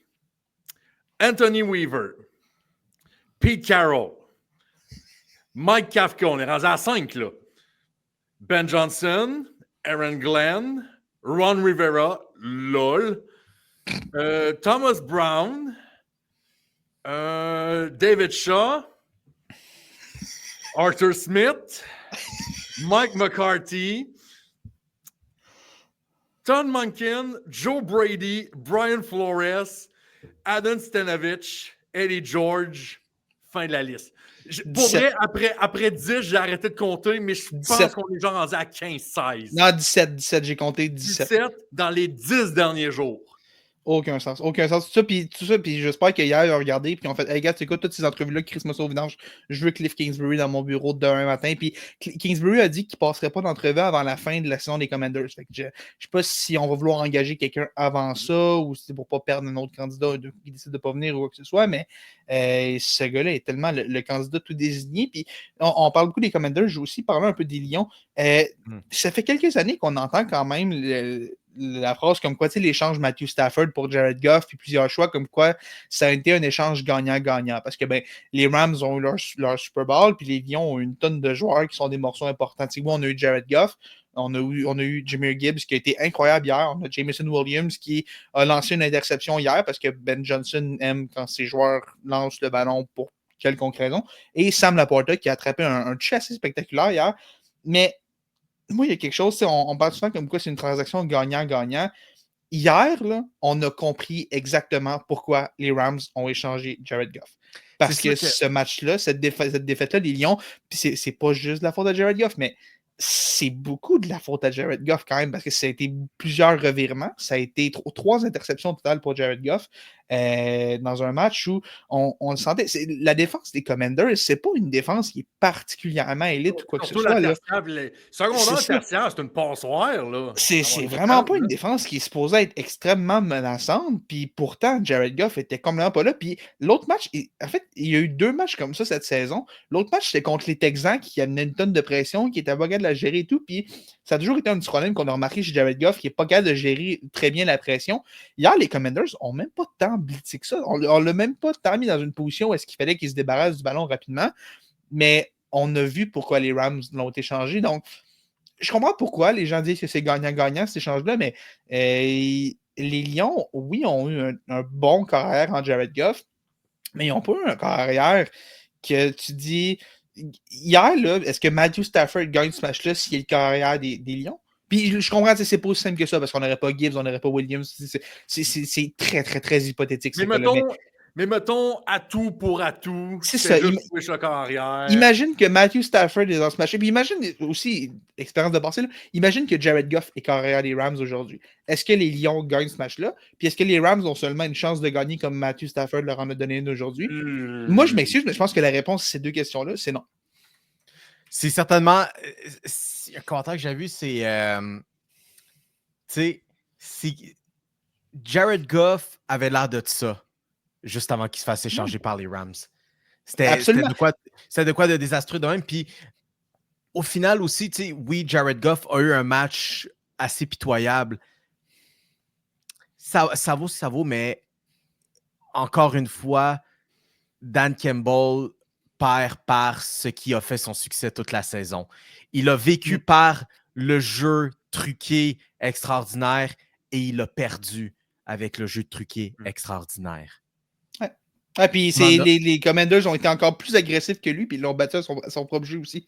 Anthony Weaver, Pete Carroll, Mike Kafka, on est rendu à 5, là. Ben Johnson, Aaron Glenn, Ron Rivera, LOL, Thomas Brown, David Shaw, Arthur Smith, Mike McCarthy, Tom Monken, Joe Brady, Brian Flores, Adam Stanovich, Eddie George, fin de la liste. Pour vrai, après 10, j'ai arrêté de compter, mais je pense qu'on est genre rendu à 15-16. Non, 17, j'ai compté 17. 17 dans les 10 derniers jours. Aucun sens. Tout ça, puis j'espère qu'hier, ils ont regardé, puis ils ont fait, hey gars, tu écoutes toutes ces entrevues-là, Chris Mosso au vidange, je veux Cliff Kingsbury dans mon bureau demain matin. Puis Kingsbury a dit qu'il ne passerait pas d'entrevue avant la fin de la saison des Commanders. Fait que je ne sais pas si on va vouloir engager quelqu'un avant ça, ou si c'est pour ne pas perdre un autre candidat qui décide de ne pas venir ou quoi que ce soit, mais ce gars-là est tellement le candidat tout désigné. Puis on parle beaucoup des Commanders, je vais aussi parler un peu des Lions. Ça fait quelques années qu'on entend quand même la phrase comme quoi, tu sais, l'échange Matthew Stafford pour Jared Goff, puis plusieurs choix, comme quoi ça a été un échange gagnant-gagnant. Parce que les Rams ont eu leur Super Bowl, puis les Lions ont eu une tonne de joueurs qui sont des morceaux importants. Tu sais, on a eu Jared Goff, on a eu Jahmyr Gibbs qui a été incroyable hier, on a Jameson Williams qui a lancé une interception hier parce que Ben Johnson aime quand ses joueurs lancent le ballon pour quelconque raison, et Sam Laporta qui a attrapé un toucher assez spectaculaire hier. Mais moi, il y a quelque chose, on parle souvent comme quoi c'est une transaction gagnant-gagnant. hier, là, on a compris exactement pourquoi les Rams ont échangé Jared Goff. Parce que ce match-là, cette défaite-là, les Lions, puis c'est pas juste de la faute à Jared Goff, mais c'est beaucoup de la faute à Jared Goff quand même, parce que ça a été plusieurs revirements. Ça a été 3 interceptions totales pour Jared Goff dans un match où on le sentait. La défense des Commanders, c'est pas une défense qui est particulièrement élite ou quoi que ce soit. La secondaire, tertiaire, c'est une passoire. Là. C'est vraiment pas une défense qui est supposée être extrêmement menaçante. Puis pourtant, Jared Goff était complètement pas là. Puis l'autre match, en fait, il y a eu 2 matchs comme ça cette saison. L'autre match, c'était contre les Texans qui amenaient une tonne de pression, qui était pas capable de la gérer et tout. Puis ça a toujours été un petit problème qu'on a remarqué chez Jared Goff, qui est pas capable de gérer très bien la pression. Hier, les Commanders ont même pas tant blitzé que ça. On l'a même pas tant mis dans une position où est-ce qu'il fallait qu'ils se débarrassent du ballon rapidement. Mais on a vu pourquoi les Rams l'ont échangé. Donc, je comprends pourquoi les gens disent que c'est gagnant-gagnant cet échange-là, mais les Lions, oui, ont eu un bon carrière en Jared Goff, mais ils n'ont pas eu un carrière que tu dis. Hier, là, est-ce que Matthew Stafford gagne ce match-là s'il est le carrière des Lions? Puis je comprends que c'est pas aussi simple que ça, parce qu'on n'aurait pas Gibbs, on n'aurait pas Williams. C'est très, très, très hypothétique. Mais mettons, atout pour atout. C'est ça. Imagine que Matthew Stafford est dans ce match. Puis imagine aussi, expérience de passé, là, imagine que Jared Goff est carrière des Rams aujourd'hui. Est-ce que les Lions gagnent ce match-là? Puis est-ce que les Rams ont seulement une chance de gagner comme Matthew Stafford leur en a donné une aujourd'hui? Moi, je m'excuse, mais je pense que la réponse à ces 2 questions-là, c'est non. C'est certainement. Un commentaire que j'ai vu, c'est. Tu sais, Jared Goff avait l'air de ça juste avant qu'il se fasse échanger par les Rams. C'était de quoi de désastreux de même. Puis au final aussi, tu sais, oui, Jared Goff a eu un match assez pitoyable. Ça vaut ce que ça vaut, mais encore une fois, Dan Campbell perd par ce qui a fait son succès toute la saison. Il a vécu par le jeu truqué extraordinaire et il a perdu avec le jeu truqué extraordinaire. Ouais. Ah, puis les Commanders ont été encore plus agressifs que lui, puis ils l'ont battu à son propre jeu aussi.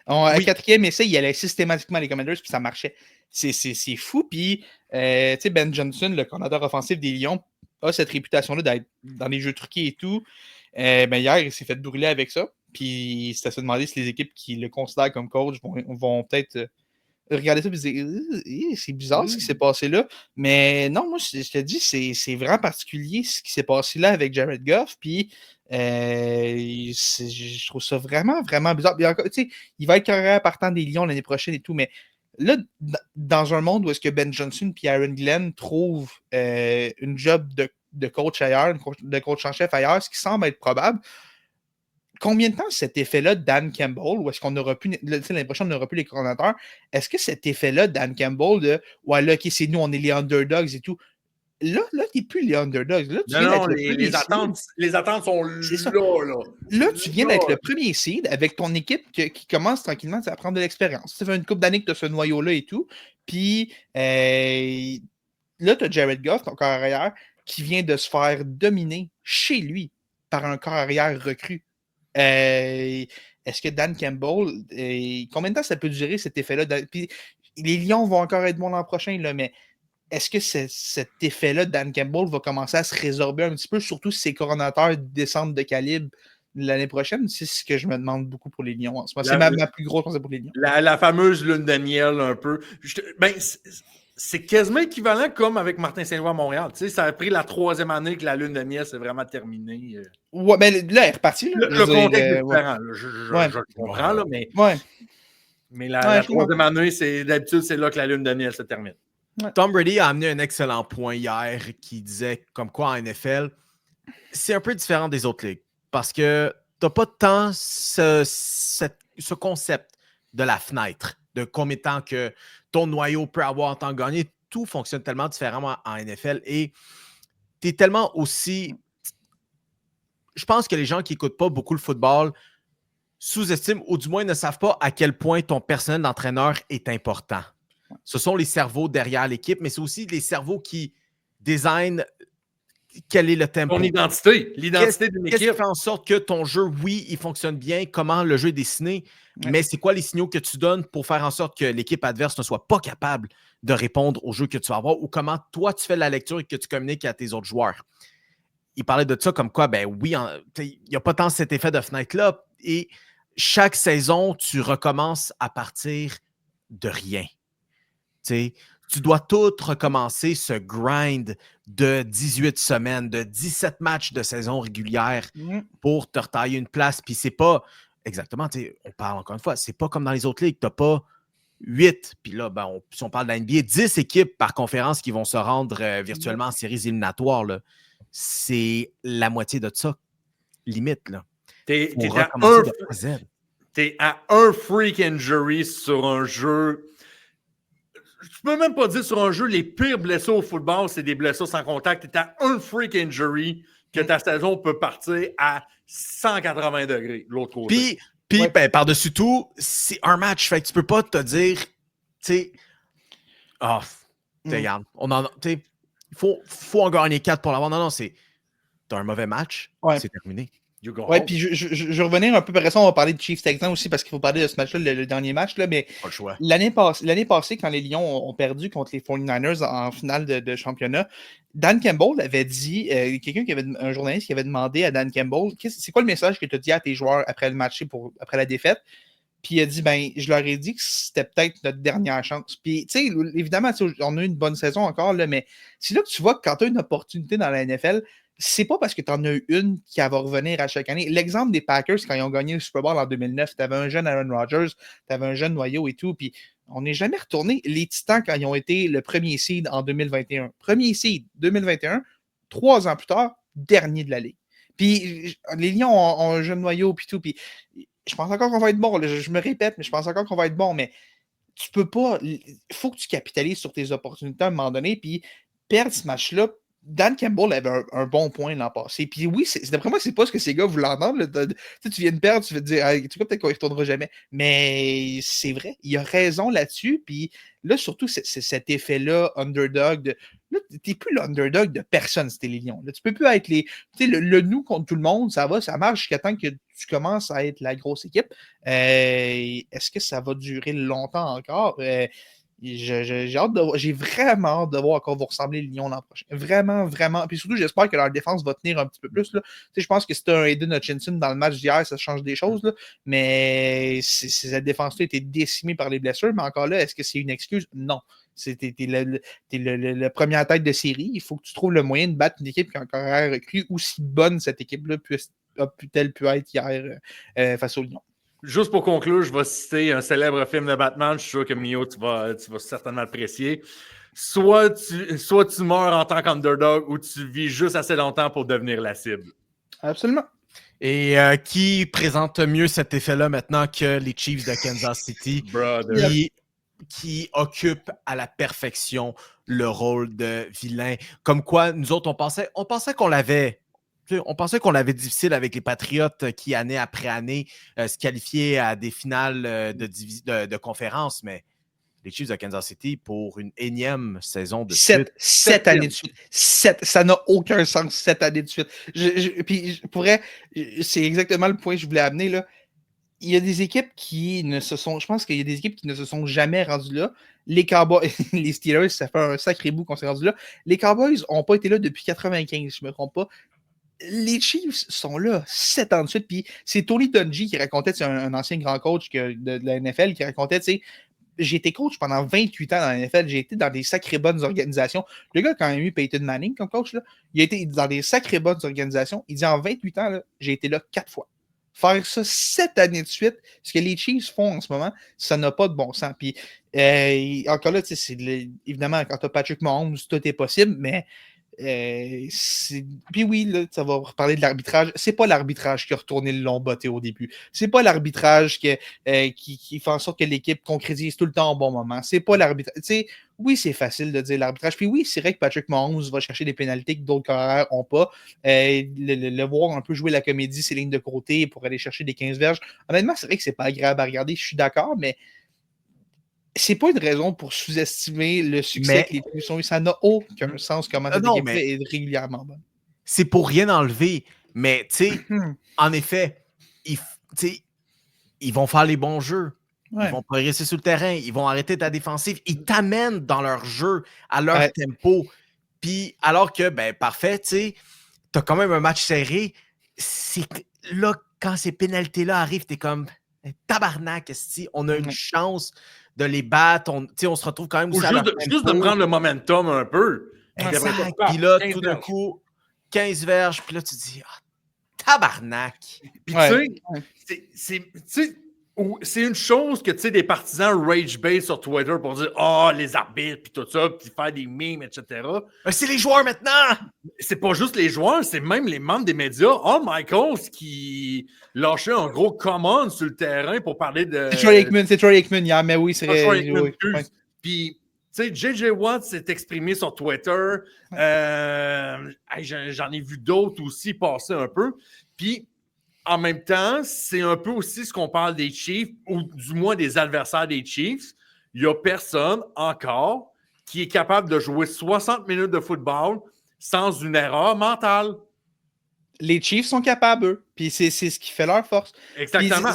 À 4e essai, il allait systématiquement les Commanders, puis ça marchait. C'est fou. Puis, tu sais, Ben Johnson, le coordinateur offensif des Lions, a cette réputation-là d'être dans les jeux truqués et tout. Hier, il s'est fait brûler avec ça. Puis, c'est à se demander si les équipes qui le considèrent comme coach vont peut-être regarder ça et se dire c'est bizarre ce qui s'est passé là. Mais non, moi, je te dis, c'est vraiment particulier ce qui s'est passé là avec Jared Goff. Puis, je trouve ça vraiment, vraiment bizarre. Puis, encore, il va être carrière partant des Lions l'année prochaine et tout, mais là, dans un monde où est-ce que Ben Johnson et Aaron Glenn trouvent une job de coach ailleurs, de coach en chef ailleurs, ce qui semble être probable, combien de temps cet effet-là de Dan Campbell, ou est-ce qu'on aura pu, l'année prochaine, on n'aura plus les coordinateurs, est-ce que cet effet-là de Dan Campbell de ouais, là, OK, c'est nous, on est les underdogs et tout, là t'es plus les underdogs. Là, les attentes sont là. Là, tu viens d'être le premier seed avec ton équipe qui commence tranquillement à prendre de l'expérience. Ça fait une couple d'années que tu as ce noyau-là et tout. Puis là, tu as Jared Goff, ton corps arrière, qui vient de se faire dominer chez lui par un corps arrière recru. Est-ce que Dan Campbell, combien de temps ça peut durer cet effet-là? Puis, les Lions vont encore être bons l'an prochain, là, mais est-ce que cet effet-là de Dan Campbell va commencer à se résorber un petit peu, surtout si ses coordonnateurs descendent de calibre l'année prochaine? C'est ce que je me demande beaucoup pour les Lions en ce moment. C'est ma plus grosse pensée pour les Lions. La fameuse lune de miel, un peu. C'est quasiment équivalent comme avec Martin Saint-Louis à Montréal. Tu sais, ça a pris la 3e année que la lune de miel s'est vraiment terminée. Ouais, mais là, elle est repartie. Là. Le contexte est différent. Je le comprends, là, mais, mais la 3e année, d'habitude, c'est là que la lune de miel se termine. Ouais. Tom Brady a amené un excellent point hier qui disait comme quoi en NFL, c'est un peu différent des autres ligues parce que tu n'as pas tant ce concept de la fenêtre, de combien de temps que ton noyau peut avoir en tant que gagné. Tout fonctionne tellement différemment en NFL et tu es tellement aussi... Je pense que les gens qui n'écoutent pas beaucoup le football sous-estiment ou du moins ne savent pas à quel point ton personnel d'entraîneur est important. Ce sont les cerveaux derrière l'équipe, mais c'est aussi les cerveaux qui designent quel est le tempo. Ton identité, l'identité d'une équipe. Qu'est-ce qui fait en sorte que ton jeu, oui, il fonctionne bien, comment le jeu est dessiné, mais c'est quoi les signaux que tu donnes pour faire en sorte que l'équipe adverse ne soit pas capable de répondre au jeu que tu vas avoir ou comment toi, tu fais la lecture et que tu communiques à tes autres joueurs. Il parlait de ça comme quoi, ben oui, il n'y a pas tant cet effet de fenêtre-là et chaque saison, tu recommences à partir de rien. Tu dois tout recommencer, ce grind de 18 semaines, de 17 matchs de saison régulière pour te retailler une place. Puis c'est pas, exactement, on parle encore une fois, c'est pas comme dans les autres ligues, tu n'as pas 8, puis là, ben, si on parle de la NBA, 10 équipes par conférence qui vont se rendre virtuellement en séries éliminatoires. Là. C'est la moitié de ça, limite. Là. T'es à un freak injury sur un jeu. Je peux même pas dire sur un jeu, les pires blessures au football, c'est des blessures sans contact. Tu es à un freak injury que ta saison peut partir à 180 degrés de l'autre côté. Puis ben, par-dessus tout, c'est un match. Fait que tu peux pas te dire, tu sais, regarde, il faut en gagner 4 pour l'avoir. Non, t'as un mauvais match, c'est terminé. Ouais, puis je vais revenir un peu par ça, on va parler de Chiefs Texans aussi parce qu'il faut parler de ce match-là, le dernier match, là, mais pas le choix. L'année passée, quand les Lions ont perdu contre les 49ers en finale de championnat, Dan Campbell avait dit, un journaliste qui avait demandé à Dan Campbell, c'est quoi le message que tu as dit à tes joueurs après le match, après la défaite? Puis il a dit, ben, je leur ai dit que c'était peut-être notre dernière chance. Puis, tu sais, évidemment, on a eu une bonne saison encore, là, mais c'est là que tu vois que quand tu as une opportunité dans la NFL, c'est pas parce que tu en as eu une qui va revenir à chaque année. L'exemple des Packers, quand ils ont gagné le Super Bowl en 2009, tu avais un jeune Aaron Rodgers, tu avais un jeune noyau et tout, puis on n'est jamais retourné. Les Titans, quand ils ont été le premier seed en 2021. Premier seed 2021, 3 ans plus tard, dernier de la Ligue. Puis les Lions ont un jeune noyau, puis tout, puis je pense encore qu'on va être bon. Là, je me répète, mais je pense encore qu'on va être bon, mais tu peux pas... Il faut que tu capitalises sur tes opportunités à un moment donné, puis perdre ce match-là. Dan Campbell avait un bon point l'an passé. Puis oui, d'après moi, c'est pas ce que ces gars voulaient entendre. Tu viens de perdre, tu vas te dire, tu vois, peut-être qu'on y retournera jamais. Mais c'est vrai, il a raison là-dessus. Puis là, surtout, c'est cet effet-là, underdog. Là, t'es plus l'underdog de personne, c'était les Lions. Là, tu peux plus être le nous contre tout le monde, ça marche jusqu'à temps que tu commences à être la grosse équipe. Est-ce que ça va durer longtemps encore? J'ai vraiment hâte de voir à quoi vont ressembler les Lions l'an prochain. Vraiment, vraiment. Puis surtout, j'espère que leur défense va tenir un petit peu plus. Là. Je pense que c'était un Aiden Hutchinson dans le match d'hier, ça change des choses. Là. Mais cette défense-là a été décimée par les blessures. Mais encore là, est-ce que c'est une excuse? Non. T'es le premier tête de série. Il faut que tu trouves le moyen de battre une équipe qui a un carrière recrue aussi bonne cette équipe-là a-t-elle pu être hier face aux Lions. Juste pour conclure, je vais citer un célèbre film de Batman. Je suis sûr que Mio, tu vas certainement l'apprécier. Soit tu meurs en tant qu'underdog ou tu vis juste assez longtemps pour devenir la cible. Absolument. Et qui présente mieux cet effet-là maintenant que les Chiefs de Kansas City qui occupent à la perfection le rôle de vilain. Comme quoi, nous autres, on pensait qu'on l'avait... On pensait qu'on l'avait difficile avec les Patriotes qui, année après année, se qualifiaient à des finales de conférence, mais les Chiefs de Kansas City, pour une énième saison de suite. 7 années de suite. 7, ça n'a aucun sens, 7 années de suite. Puis, c'est exactement le point que je voulais amener, là. Il y a des équipes qui ne se sont... Je pense qu'il y a des équipes qui ne se sont jamais rendues là. Les Cowboys, les Steelers, ça fait un sacré bout qu'on s'est rendu là. Les Cowboys n'ont pas été là depuis 95, si je ne me trompe pas. Les Chiefs sont là 7 ans de suite. Puis c'est Tony Dungy qui racontait, c'est un ancien grand coach de la NFL qui racontait, tu sais, j'ai été coach pendant 28 ans dans la NFL, j'ai été dans des sacrées bonnes organisations. Le gars a quand même eu Peyton Manning comme coach, là, il a été dans des sacrées bonnes organisations. Il dit en 28 ans, là, j'ai été là 4 fois. Faire ça 7 années de suite, ce que les Chiefs font en ce moment, ça n'a pas de bon sens. Puis encore là, tu sais, évidemment, quand tu as Patrick Mahomes, tout est possible, mais puis oui, là, ça va reparler de l'arbitrage. C'est pas l'arbitrage qui a retourné le long botté au début. C'est pas l'arbitrage qui fait en sorte que l'équipe concrétise tout le temps au bon moment. C'est pas l'arbitrage. Tu sais, oui, c'est facile de dire l'arbitrage. Puis oui, c'est vrai que Patrick Mahomes va chercher des pénalités que d'autres carrières n'ont pas. Le voir un peu jouer la comédie, ses lignes de côté pour aller chercher des 15 verges. Honnêtement, c'est vrai que c'est pas agréable à regarder. Je suis d'accord, mais c'est pas une raison pour sous-estimer le succès que les Chiefs ont eu. Ça n'a aucun sens comment cette équipe est régulièrement bonne. C'est pour rien enlever, mais tu sais, en effet, ils vont faire les bons jeux. Ils vont progresser sur le terrain, ils vont arrêter ta défensive, ils t'amènent dans leur jeu, à leur tempo. Puis alors que, ben parfait, tu sais, t'as quand même un match serré, c'est là, quand ces pénalités-là arrivent, t'es comme tabarnak, on a une chance de les battre, on se retrouve quand même aussi juste de prendre le momentum un peu. Exact. Puis là, tout d'un coup, 15 verges, puis là, tu te dis, tabarnak. Puis tu sais, c'est une chose que, tu sais, des partisans rage-bait sur Twitter pour dire « les arbitres, puis tout ça, puis faire des memes, etc. » Mais c'est les joueurs maintenant! C'est pas juste les joueurs, c'est même les membres des médias. Michaels qui lâchait un gros command sur le terrain pour parler de... C'est Troy Aikman hier, mais oui, c'est... Troy Aikman, puis... Tu sais, J.J. Watt s'est exprimé sur Twitter. J'en ai vu d'autres aussi passer un peu. Puis, en même temps, c'est un peu aussi ce qu'on parle des Chiefs, ou du moins des adversaires des Chiefs. Il n'y a personne encore qui est capable de jouer 60 minutes de football sans une erreur mentale. Les Chiefs sont capables, eux. Puis c'est ce qui fait leur force. Exactement.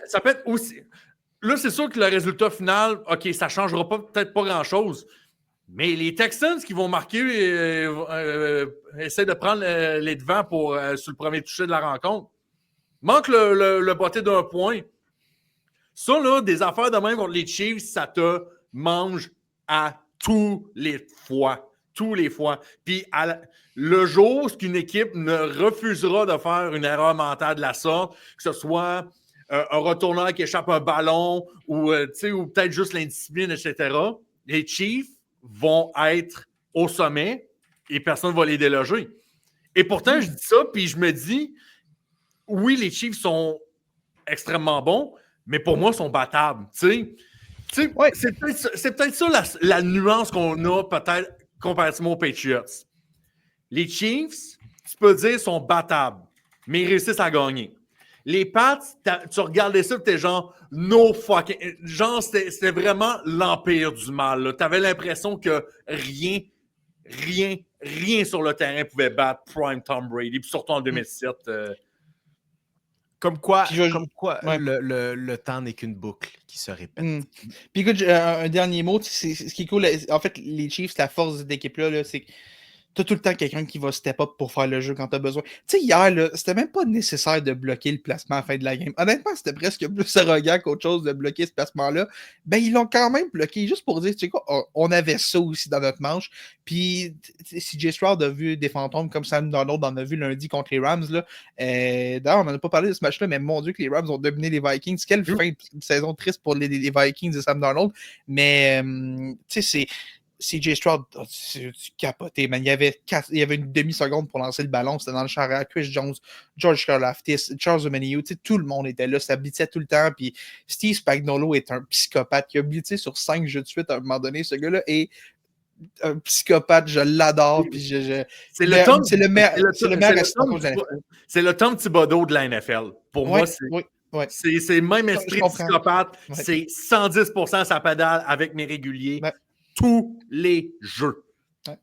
Ça peut être aussi... Là, c'est sûr que le résultat final, OK, ça ne changera peut-être pas grand-chose. Mais les Texans qui vont marquer essaient de prendre les devants sur le premier toucher de la rencontre. Manque le botté d'un point. Ça, là, des affaires de même contre les Chiefs, ça te mange à tous les fois. Tous les fois. Puis le jour qu'une équipe ne refusera de faire une erreur mentale de la sorte, que ce soit... un retourneur qui échappe un ballon ou peut-être juste l'indiscipline, etc. Les Chiefs vont être au sommet et personne ne va les déloger. Et pourtant, je dis ça, puis je me dis, oui, les Chiefs sont extrêmement bons, mais pour moi, ils sont battables. C'est peut-être ça la nuance qu'on a peut-être comparativement aux Patriots. Les Chiefs, tu peux dire, sont battables, mais ils réussissent à gagner. Les Pats, tu regardais ça, t'es genre, no fucking... Genre, c'était vraiment l'empire du mal. Tu avais l'impression que rien sur le terrain pouvait battre Prime Tom Brady, puis surtout en 2007. Comme quoi le temps n'est qu'une boucle qui se répète. Puis écoute, un dernier mot, ce qui est cool, en fait, les Chiefs, la force de cette équipe-là, c'est que t'as tout le temps quelqu'un qui va step up pour faire le jeu quand t'as besoin. Tu sais, hier, là, c'était même pas nécessaire de bloquer le placement à la fin de la game. Honnêtement, c'était presque plus arrogant qu'autre chose de bloquer ce placement-là. Ben, ils l'ont quand même bloqué, juste pour dire, tu sais quoi, on avait ça aussi dans notre manche. Puis, si J. Stroud a vu des fantômes comme Sam Darnold en a vu lundi contre les Rams, là, d'ailleurs, on n'en a pas parlé de ce match-là, mais mon Dieu que les Rams ont dominé les Vikings. Quelle fin de saison triste pour les Vikings de Sam Darnold. Mais, tu sais, CJ Stroud, tu capoté, man. Il y avait une demi-seconde pour lancer le ballon. C'était dans le champ à Chris Jones, George Karlaftis, Charles Omenihu. Tout le monde était là. Ça blitzait tout le temps. Puis Steve Spagnuolo est un psychopathe qui a blitzé sur 5 jeux de suite à un moment donné. Ce gars-là est un psychopathe. Je l'adore. Puis c'est le Tom Thibodeau de la NFL. Pour moi, c'est le même esprit psychopathe. Ouais. C'est 110% sa pédale avec mes réguliers. Ouais. Tous les jeux. Ouais.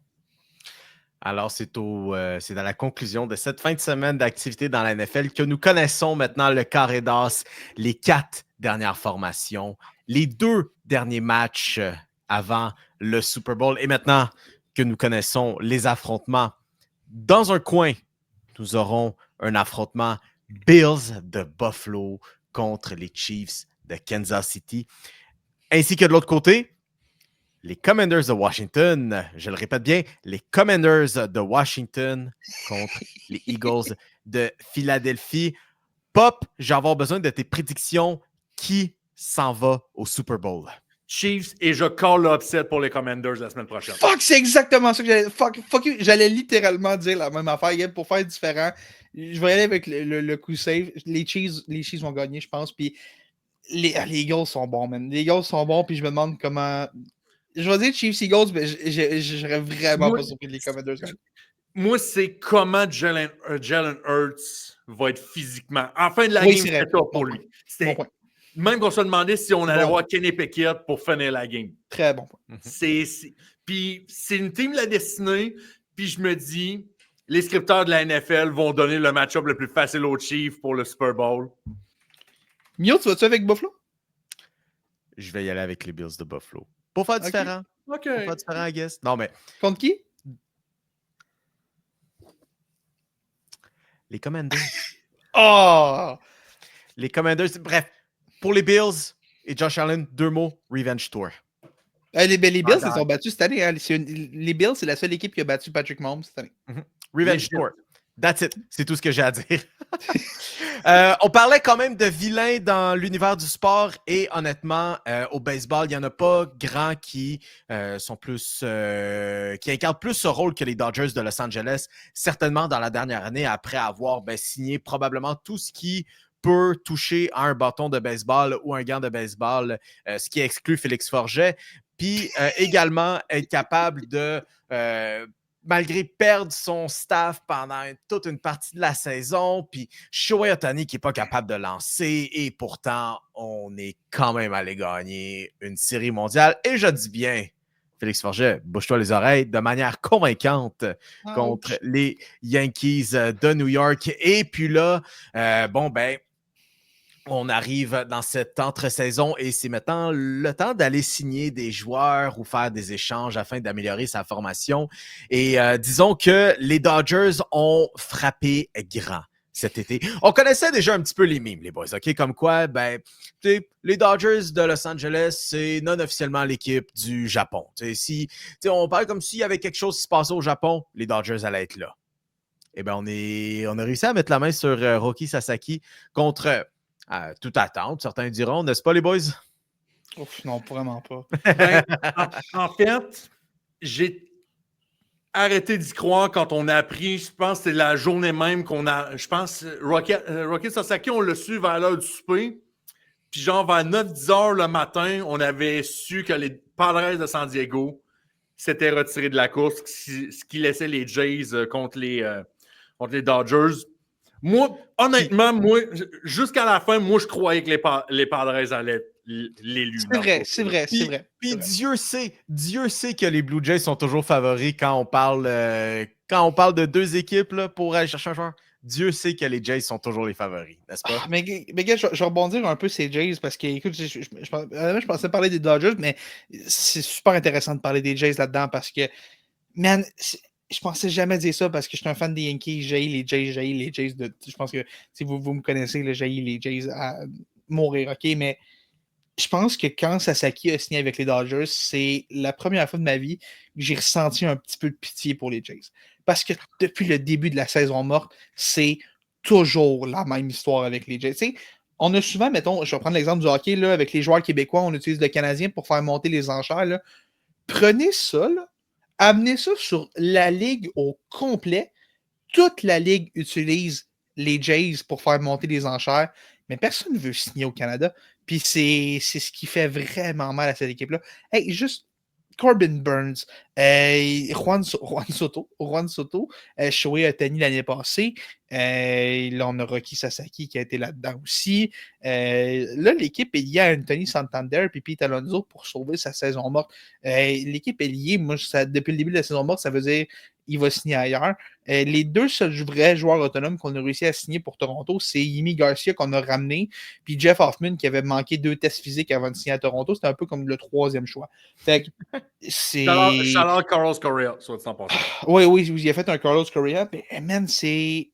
Alors, c'est dans la conclusion de cette fin de semaine d'activité dans la NFL que nous connaissons maintenant le carré d'as, les 4 dernières formations, les 2 derniers matchs avant le Super Bowl et maintenant que nous connaissons les affrontements. Dans un coin, nous aurons un affrontement Bills de Buffalo contre les Chiefs de Kansas City, ainsi que de l'autre côté, les Commanders de Washington, je le répète bien, les Commanders de Washington contre les Eagles de Philadelphie. Pop, je vais avoir besoin de tes prédictions. Qui s'en va au Super Bowl? Chiefs, et je call l'upset pour les Commanders la semaine prochaine. Fuck, c'est exactement ça que j'allais... Fuck you. J'allais littéralement dire la même affaire. Pour faire différent, je vais aller avec le coup safe. Les Chiefs vont gagner, je pense. Puis les Eagles sont bons, man. Les Eagles sont bons, puis je me demande comment... Je vais dire Chiefs Eagles, mais je serais vraiment pas surpris de les Commanders. Moi, c'est comment Jalen Hurts va être physiquement. En fin de la game, c'était top pour lui. Même qu'on se demandait si on allait voir Kenny Pickett pour finir la game. Très bon point. Puis c'est une team la destinée, puis je me dis, les scripteurs de la NFL vont donner le match-up le plus facile aux Chiefs pour le Super Bowl. Mio, tu vas-tu avec Buffalo? je vais y aller avec les Bills de Buffalo. Pour faire différent. OK. Pour faire différent, I guess. Non, mais Contre qui? les Commanders. Oh! Les Commanders, bref, pour les Bills et Josh Allen, 2 mots, Revenge Tour. Les Bills, Ah, ils ont battu cette année. Hein. Les Bills, c'est la seule équipe qui a battu Patrick Mahomes cette année. Revenge Tour. That's it. C'est tout ce que j'ai à dire. On parlait quand même de vilains dans l'univers du sport et honnêtement, au baseball, il n'y en a pas grand qui sont plus qui incarnent plus ce rôle que les Dodgers de Los Angeles, certainement dans la dernière année, après avoir signé probablement tout ce qui peut toucher à un bâton de baseball ou un gant de baseball, ce qui exclut Félix Forget. Puis également être capable de malgré perdre son staff pendant toute une partie de la saison, puis Shohei Ohtani qui n'est pas capable de lancer, et pourtant, on est quand même allé gagner une série mondiale. Et je dis bien, Félix Forget, bouge-toi les oreilles, de manière convaincante contre les Yankees de New York. Et puis là, on arrive dans cette entre-saison et c'est maintenant le temps d'aller signer des joueurs ou faire des échanges afin d'améliorer sa formation. Et disons que les Dodgers ont frappé grand cet été. On connaissait déjà un petit peu les mimes, les boys, OK? Comme quoi, les Dodgers de Los Angeles, c'est non officiellement l'équipe du Japon. On parle comme s'il y avait quelque chose qui se passait au Japon, les Dodgers allaient être là. Eh bien, on a réussi à mettre la main sur Roki Sasaki contre... toute attente, certains diront, n'est-ce pas les boys? Ouf, non, vraiment pas. En fait, j'ai arrêté d'y croire quand on a appris, je pense que c'est la journée même qu'on a, je pense, Roki Sasaki, on l'a su vers l'heure du souper, puis genre vers 9-10 heures le matin, on avait su que les Padres de San Diego s'étaient retirés de la course, ce qui laissait les Jays contre les Dodgers. Moi, honnêtement, jusqu'à la fin, je croyais que les Padres allaient l'élu. C'est vrai. Puis Dieu sait que les Blue Jays sont toujours favoris quand on parle de deux équipes là, pour aller chercher un joueur. Dieu sait que les Jays sont toujours les favoris, n'est-ce pas? Mais gars, je vais rebondir un peu ces Jays parce que, écoute, je pensais parler des Dodgers, mais c'est super intéressant de parler des Jays là-dedans parce que, man, je pensais jamais dire ça parce que je suis un fan des Yankees, j'haïs les Jays je pense que si vous me connaissez, j'haïs les Jays à mourir, ok, mais je pense que quand Sasaki a signé avec les Dodgers, c'est la première fois de ma vie que j'ai ressenti un petit peu de pitié pour les Jays. Parce que depuis le début de la saison morte, c'est toujours la même histoire avec les Jays. Tu sais, on a souvent, mettons, je vais prendre l'exemple du hockey, là, avec les joueurs québécois, on utilise le Canadien pour faire monter les enchères. Là. Prenez ça, là, amenez ça sur la ligue au complet. Toute la ligue utilise les Jays pour faire monter les enchères, mais personne ne veut signer au Canada. Puis c'est ce qui fait vraiment mal à cette équipe-là. Hey, juste Corbin Burns, Juan Soto, Shohei Ohtani l'année passée. Là, on a Roki Sasaki qui a été là-dedans aussi. Là, l'équipe est liée à Anthony Santander et Pete Alonso pour sauver sa saison morte. L'équipe est liée, moi, depuis le début de la saison morte, ça veut dire qu'il va signer ailleurs. Les deux seuls vrais joueurs autonomes qu'on a réussi à signer pour Toronto, c'est Yimi Garcia qu'on a ramené, puis Jeff Hoffman qui avait manqué 2 tests physiques avant de signer à Toronto. C'était un peu comme le 3e choix. Fait que c'est... Shout-out Carlos Correa, soit dit en passant. Oui, il a fait un Carlos Correa, mais man, c'est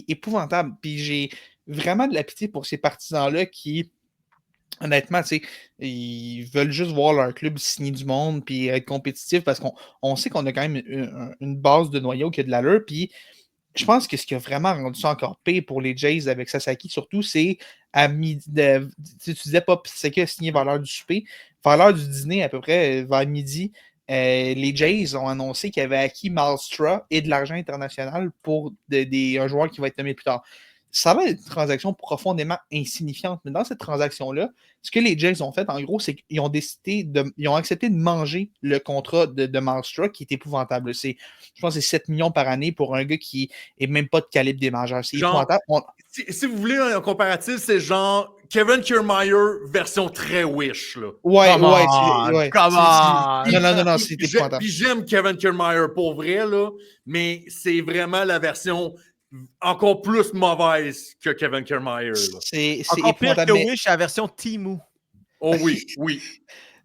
épouvantable. Puis j'ai vraiment de la pitié pour ces partisans-là qui, honnêtement, tu sais, ils veulent juste voir leur club signer du monde puis être compétitif parce qu'on sait qu'on a quand même une base de noyau qui a de l'allure. Puis je pense que ce qui a vraiment rendu ça encore pire pour les Jays avec Sasaki, surtout, c'est à midi. Tu disais pas c'est que signé vers l'heure du souper. Vers l'heure du dîner, à peu près, vers midi, les Jays ont annoncé qu'ils avaient acquis Malstra et de l'argent international pour un joueur qui va être nommé plus tard. Ça va être une transaction profondément insignifiante, mais dans cette transaction-là, ce que les Jays ont fait, en gros, c'est qu'ils ont ils ont accepté de manger le contrat de Malstra, qui est épouvantable. Je pense que c'est 7 millions par année pour un gars qui n'est même pas de calibre des majeurs. C'est épouvantable. Si vous voulez un comparatif, c'est genre Kevin Kiermaier version très Wish. Là. Ouais. Non, c'est épouvantable. Puis j'aime Kevin Kiermaier pour vrai, là, mais c'est vraiment la version encore plus mauvaise que Kevin Kiermaier. C'est encore pire que Wish, la version Timu. Oh oui, oui.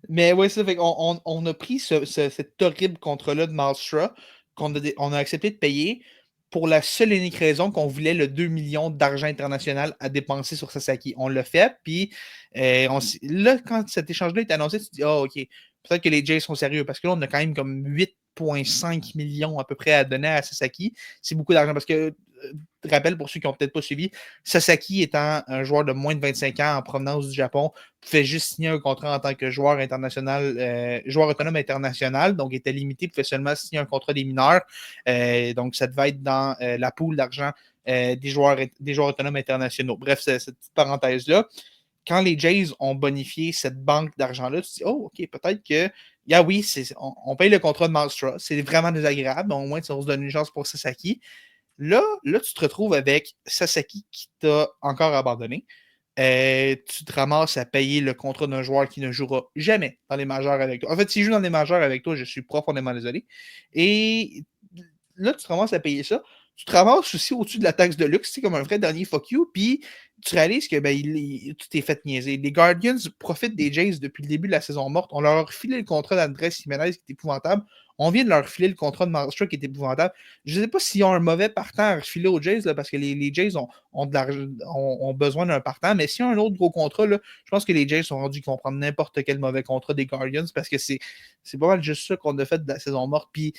Mais oui, ça fait qu'on a pris cet horrible contrat-là de Malstra on a accepté de payer pour la seule et unique raison qu'on voulait le 2 millions d'argent international à dépenser sur Sasaki. On l'a fait, puis là, quand cet échange-là est annoncé, tu te dis, ah, OK, peut-être que les Jays sont sérieux, parce que là, on a quand même comme 8,5 millions à peu près à donner à Sasaki. C'est beaucoup d'argent, parce que, rappel pour ceux qui n'ont peut-être pas suivi, Sasaki étant un joueur de moins de 25 ans en provenance du Japon, pouvait juste signer un contrat en tant que joueur international, joueur autonome international, donc était limité, pouvait seulement signer un contrat des mineurs. Donc, ça devait être dans la pool d'argent des joueurs autonomes internationaux. Bref, cette petite parenthèse-là. Quand les Jays ont bonifié cette banque d'argent-là, tu te dis, oh, OK, peut-être que, oui, on paye le contrat de Malstra, c'est vraiment désagréable, mais au moins, ça va se donner une chance pour Sasaki. Là, tu te retrouves avec Sasaki qui t'a encore abandonné. Tu te ramasses à payer le contrat d'un joueur qui ne jouera jamais dans les majeurs avec toi. En fait, s'il joue dans les majeurs avec toi, je suis profondément désolé. Et là, tu te ramasses à payer ça. Tu te ramasses aussi au-dessus de la taxe de luxe, c'est comme un vrai dernier fuck you, puis tu réalises que tu t'es fait niaiser. Les Guardians profitent des Jays depuis le début de la saison morte. On leur a refilé le contrat d'Andrés Jiménez qui est épouvantable. On vient de leur refiler le contrat de Malstra qui est épouvantable. Je ne sais pas s'ils ont un mauvais partant à refiler aux Jays, là, parce que les Jays ont besoin d'un partant, mais s'il y a un autre gros contrat, là, je pense que les Jays sont rendus qu'ils vont prendre n'importe quel mauvais contrat des Guardians, parce que c'est pas mal juste ça qu'on a fait de la saison morte. Puis,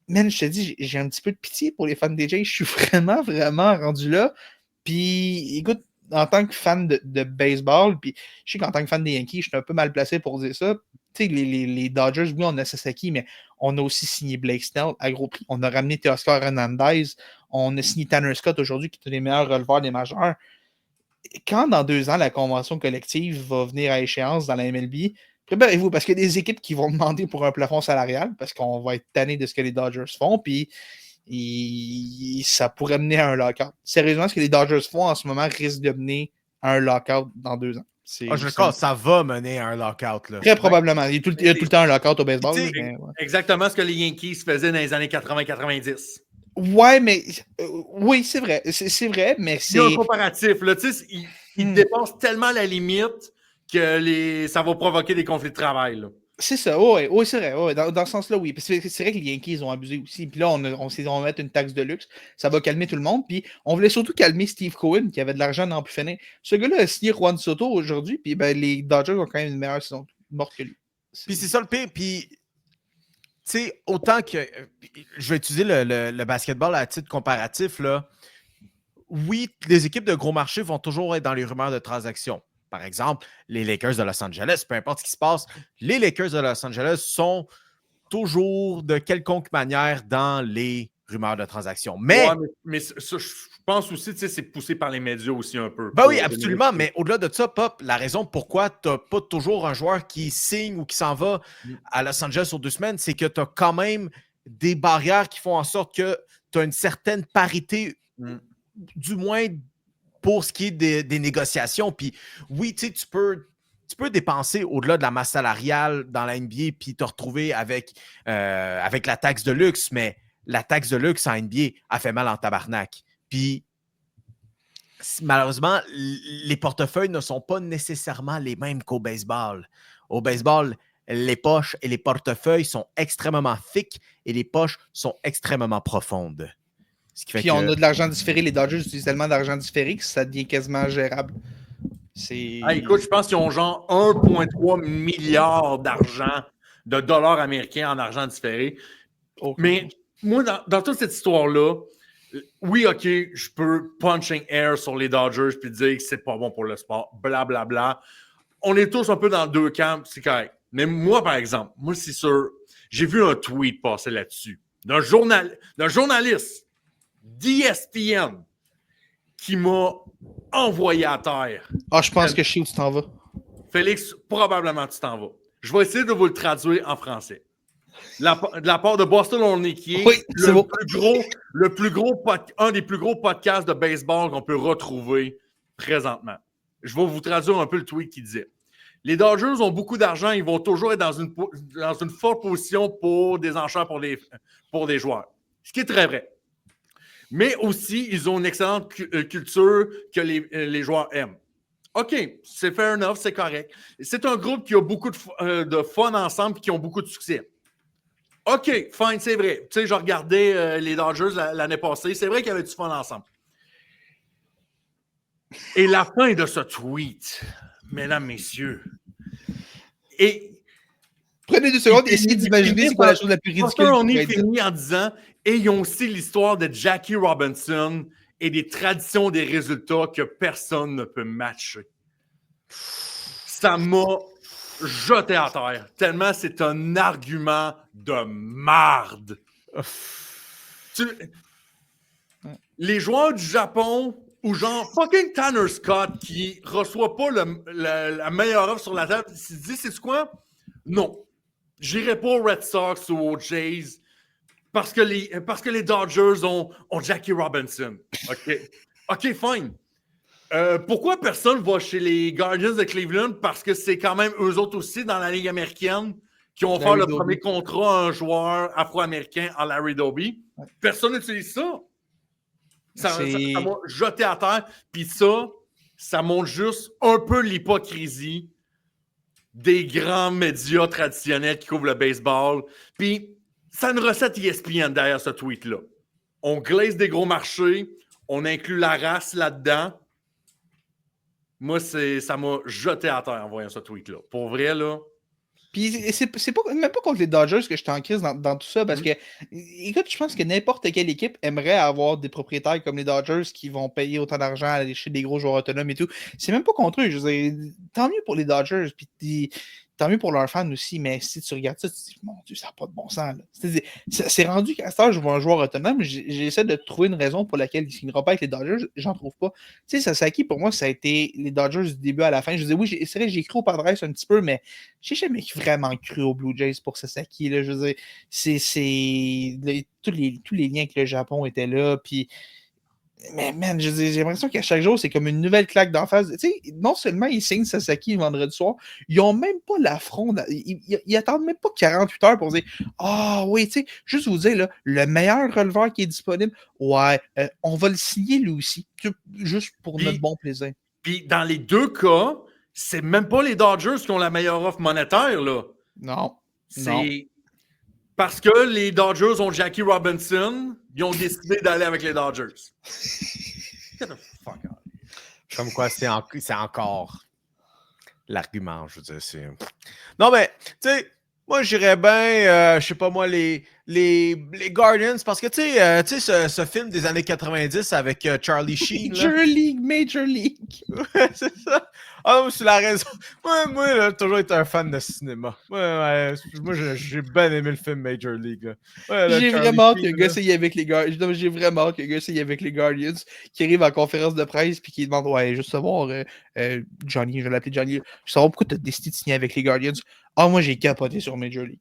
man, je te dis, j'ai un petit peu de pitié pour les fans des Jays. Je suis vraiment, vraiment rendu là. Puis, écoute, en tant que fan de baseball, puis je sais qu'en tant que fan des Yankees, je suis un peu mal placé pour dire ça. Tu sais, les Dodgers, oui, on a Sasaki, mais on a aussi signé Blake Snell à gros prix. On a ramené Teoscar Hernandez. On a signé Tanner Scott aujourd'hui, qui est un des meilleurs releveurs des majeurs. Quand dans 2 ans, la convention collective va venir à échéance dans la MLB, préparez-vous, parce qu'il y a des équipes qui vont demander pour un plafond salarial, parce qu'on va être tanné de ce que les Dodgers font, puis ça pourrait mener à un lockout. Sérieusement, ce que les Dodgers font en ce moment risque de mener à un lockout dans 2 ans. Ça va mener à un lockout. Là. Très probablement. Il y a tout le temps un lockout au baseball. Ouais. Exactement ce que les Yankees faisaient dans les années 80-90. Ouais, mais oui, c'est vrai. C'est vrai, mais c'est. Il y a un comparatif. Là, il dépasse tellement la limite que ça va provoquer des conflits de travail. Là. C'est ça, oui, c'est vrai. Ouais, dans ce sens-là, oui. C'est vrai que les Yankees ont abusé aussi. Puis là, on va mettre une taxe de luxe. Ça va calmer tout le monde. Puis on voulait surtout calmer Steve Cohen, qui avait de l'argent dans plus finir. Ce gars-là a signé Juan Soto aujourd'hui. Puis les Dodgers ont quand même une meilleure saison morte que lui. Puis c'est ça le pire. Puis, tu sais, autant que. Je vais utiliser le basketball à titre comparatif, là. Oui, les équipes de gros marché vont toujours être dans les rumeurs de transactions. Par exemple, les Lakers de Los Angeles, peu importe ce qui se passe, les Lakers de Los Angeles sont toujours de quelconque manière dans les rumeurs de transactions. Mais ça, je pense aussi que c'est poussé par les médias aussi un peu. Ben oui, absolument. Mais au-delà de ça, Pop, la raison pourquoi tu n'as pas toujours un joueur qui signe ou qui s'en va à Los Angeles sur 2 semaines, c'est que tu as quand même des barrières qui font en sorte que tu as une certaine parité, du moins pour ce qui est des négociations. Puis oui, tu sais, tu peux dépenser au-delà de la masse salariale dans la NBA puis te retrouver avec la taxe de luxe, mais la taxe de luxe en NBA a fait mal en tabarnak. Puis malheureusement, les portefeuilles ne sont pas nécessairement les mêmes qu'au baseball. Au baseball, les poches et les portefeuilles sont extrêmement thick et les poches sont extrêmement profondes. Puis on a de l'argent différé. Les Dodgers utilisent tellement d'argent différé que ça devient quasiment gérable. Écoute, je pense qu'ils ont genre 1,3 milliard de dollars américains en argent différé. Okay. Mais moi, dans toute cette histoire-là, oui, OK, je peux punching air sur les Dodgers puis dire que c'est pas bon pour le sport, blablabla. Bla, bla. On est tous un peu dans 2 camps, c'est correct. Mais moi, par exemple, c'est sûr, j'ai vu un tweet passer là-dessus d'un journaliste d'ESPN qui m'a envoyé à terre. Ah, je pense que je sais où tu t'en vas. Félix, probablement tu t'en vas. Je vais essayer de vous le traduire en français. De la part de Boston Only, qui est, oui, un des plus gros podcasts de baseball qu'on peut retrouver présentement. Je vais vous traduire un peu le tweet qui disait. Les Dodgers ont beaucoup d'argent, ils vont toujours être dans une forte position pour des enchères pour des joueurs. Ce qui est très vrai. Mais aussi, ils ont une excellente culture que les joueurs aiment. OK, c'est fair enough, c'est correct. C'est un groupe qui a beaucoup de fun ensemble et qui ont beaucoup de succès. OK, fine, c'est vrai. Tu sais, je regardais les Dodgers l'année passée. C'est vrai qu'il y avait du fun ensemble. Et la fin de ce tweet, mesdames, messieurs, et Prenez 2 secondes et essayez d'imaginer c'est quoi la chose la plus ridicule. on est fini en disant, et ils ont aussi l'histoire de Jackie Robinson et des traditions des résultats que personne ne peut matcher. Ça m'a jeté à terre, tellement c'est un argument de marde. Les joueurs du Japon, ou genre fucking Tanner Scott qui reçoit pas la meilleure offre sur la table, il se dit, c'est quoi? Non. J'irai pas aux Red Sox ou aux Jays parce que les Dodgers ont Jackie Robinson. OK, fine. Pourquoi personne va chez les Guardians de Cleveland? Parce que c'est quand même eux autres aussi dans la Ligue américaine qui ont offert le premier contrat à un joueur afro-américain à Larry Doby. Ouais. Personne n'utilise ça. Ça m'a jeté à terre. Puis ça montre juste un peu l'hypocrisie des grands médias traditionnels qui couvrent le baseball. Puis, c'est une recette ESPN derrière ce tweet-là. On glace des gros marchés, on inclut la race là-dedans. Moi, ça m'a jeté à terre en voyant ce tweet-là. Pour vrai, là. Puis, c'est même pas contre les Dodgers que je suis en crise dans tout ça, parce que, écoute, je pense que n'importe quelle équipe aimerait avoir des propriétaires comme les Dodgers qui vont payer autant d'argent à aller chez des gros joueurs autonomes et tout. C'est même pas contre eux. Je veux dire, tant mieux pour les Dodgers, puis tant mieux pour leurs fans aussi, mais si tu regardes ça, tu te dis, mon Dieu, ça n'a pas de bon sens. C'est rendu qu'à cette heure, je vois un joueur autonome, j'essaie de trouver une raison pour laquelle il ne signera pas avec les Dodgers, j'en trouve pas. Tu sais, Sasaki, pour moi, ça a été les Dodgers du début à la fin. Je disais, oui, c'est vrai, j'ai cru au Padres un petit peu, mais j'ai jamais vraiment cru aux Blue Jays pour Sasaki. Là, je veux dire, tous les liens avec le Japon étaient là, puis mais man, j'ai l'impression qu'à chaque jour, c'est comme une nouvelle claque d'en face. Tu sais, non seulement ils signent Sasaki le vendredi soir, ils n'ont même pas l'affront. Ils attendent même pas 48 heures pour dire ah oui, tu sais, juste vous dire, là, le meilleur releveur qui est disponible, ouais, on va le signer lui aussi, juste pour notre bon plaisir. Puis dans les deux cas, c'est même pas les Dodgers qui ont la meilleure offre monétaire, là. Non. C'est parce que les Dodgers ont Jackie Robinson, ils ont décidé d'aller avec les Dodgers. Get the fuck out. Comme quoi, c'est encore l'argument, je veux dire. Non, mais, tu sais, moi, j'irais bien, je sais pas moi, les Guardians, parce que, tu sais, ce film des années 90 avec Charlie Sheen. Major League. C'est ça. Ah, c'est la raison. Moi, j'ai toujours été un fan de cinéma. Moi, j'ai bien aimé le film Major League. J'ai vraiment hâte que le gars s'aille avec les Guardians. J'ai vraiment hâte que le gars s'aille avec les Guardians, qui arrive en conférence de presse puis qui demande ouais, juste savoir, Johnny, je vais l'appeler Johnny, je savoir pourquoi tu as décidé de signer avec les Guardians. Ah, moi, j'ai capoté sur Major League.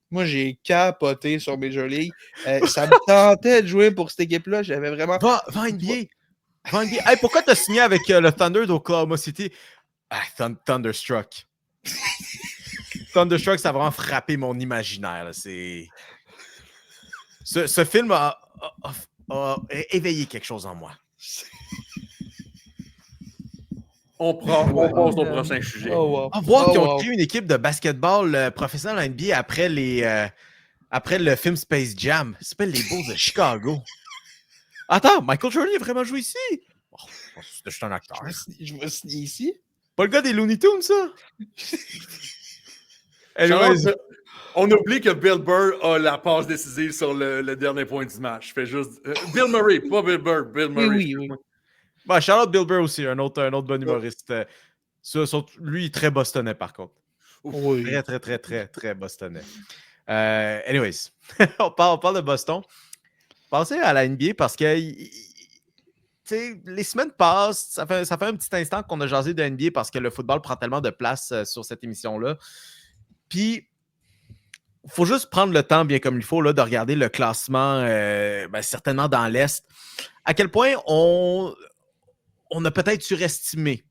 Ça me tentait de jouer pour cette équipe-là. J'avais vraiment. Va NBA. Hey, pourquoi tu as signé avec le Thunder d'Oklahoma City? Ah, Thunderstruck. Thunderstruck, ça a vraiment frappé mon imaginaire. Là. Ce film a éveillé quelque chose en moi. On passe au prochain sujet. Voir qu'ils ont créé une équipe de basketball professionnel en NBA après le film Space Jam. Ça s'appelle les Bulls de Chicago. Attends, Michael Jordan a vraiment joué ici? Oh, je suis un acteur. Je vais signer ici. Pas le gars des Looney Tunes, ça? On oublie que Bill Burr a la passe décisive sur le dernier point du match. Je fais juste... Bill Murray, pas Bill Burr. Bill Murray. Oui. Bah, Charlotte Bill Burr aussi, un autre bon humoriste. Lui, très bostonnais, par contre. Oui. Très bostonnais. Anyways, on parle de Boston. Pensez à la NBA parce que les semaines passent, ça fait un petit instant qu'on a jasé de NBA parce que le football prend tellement de place sur cette émission-là. Puis, il faut juste prendre le temps, bien comme il faut, là, de regarder le classement, certainement dans l'Est. À quel point on a peut-être surestimé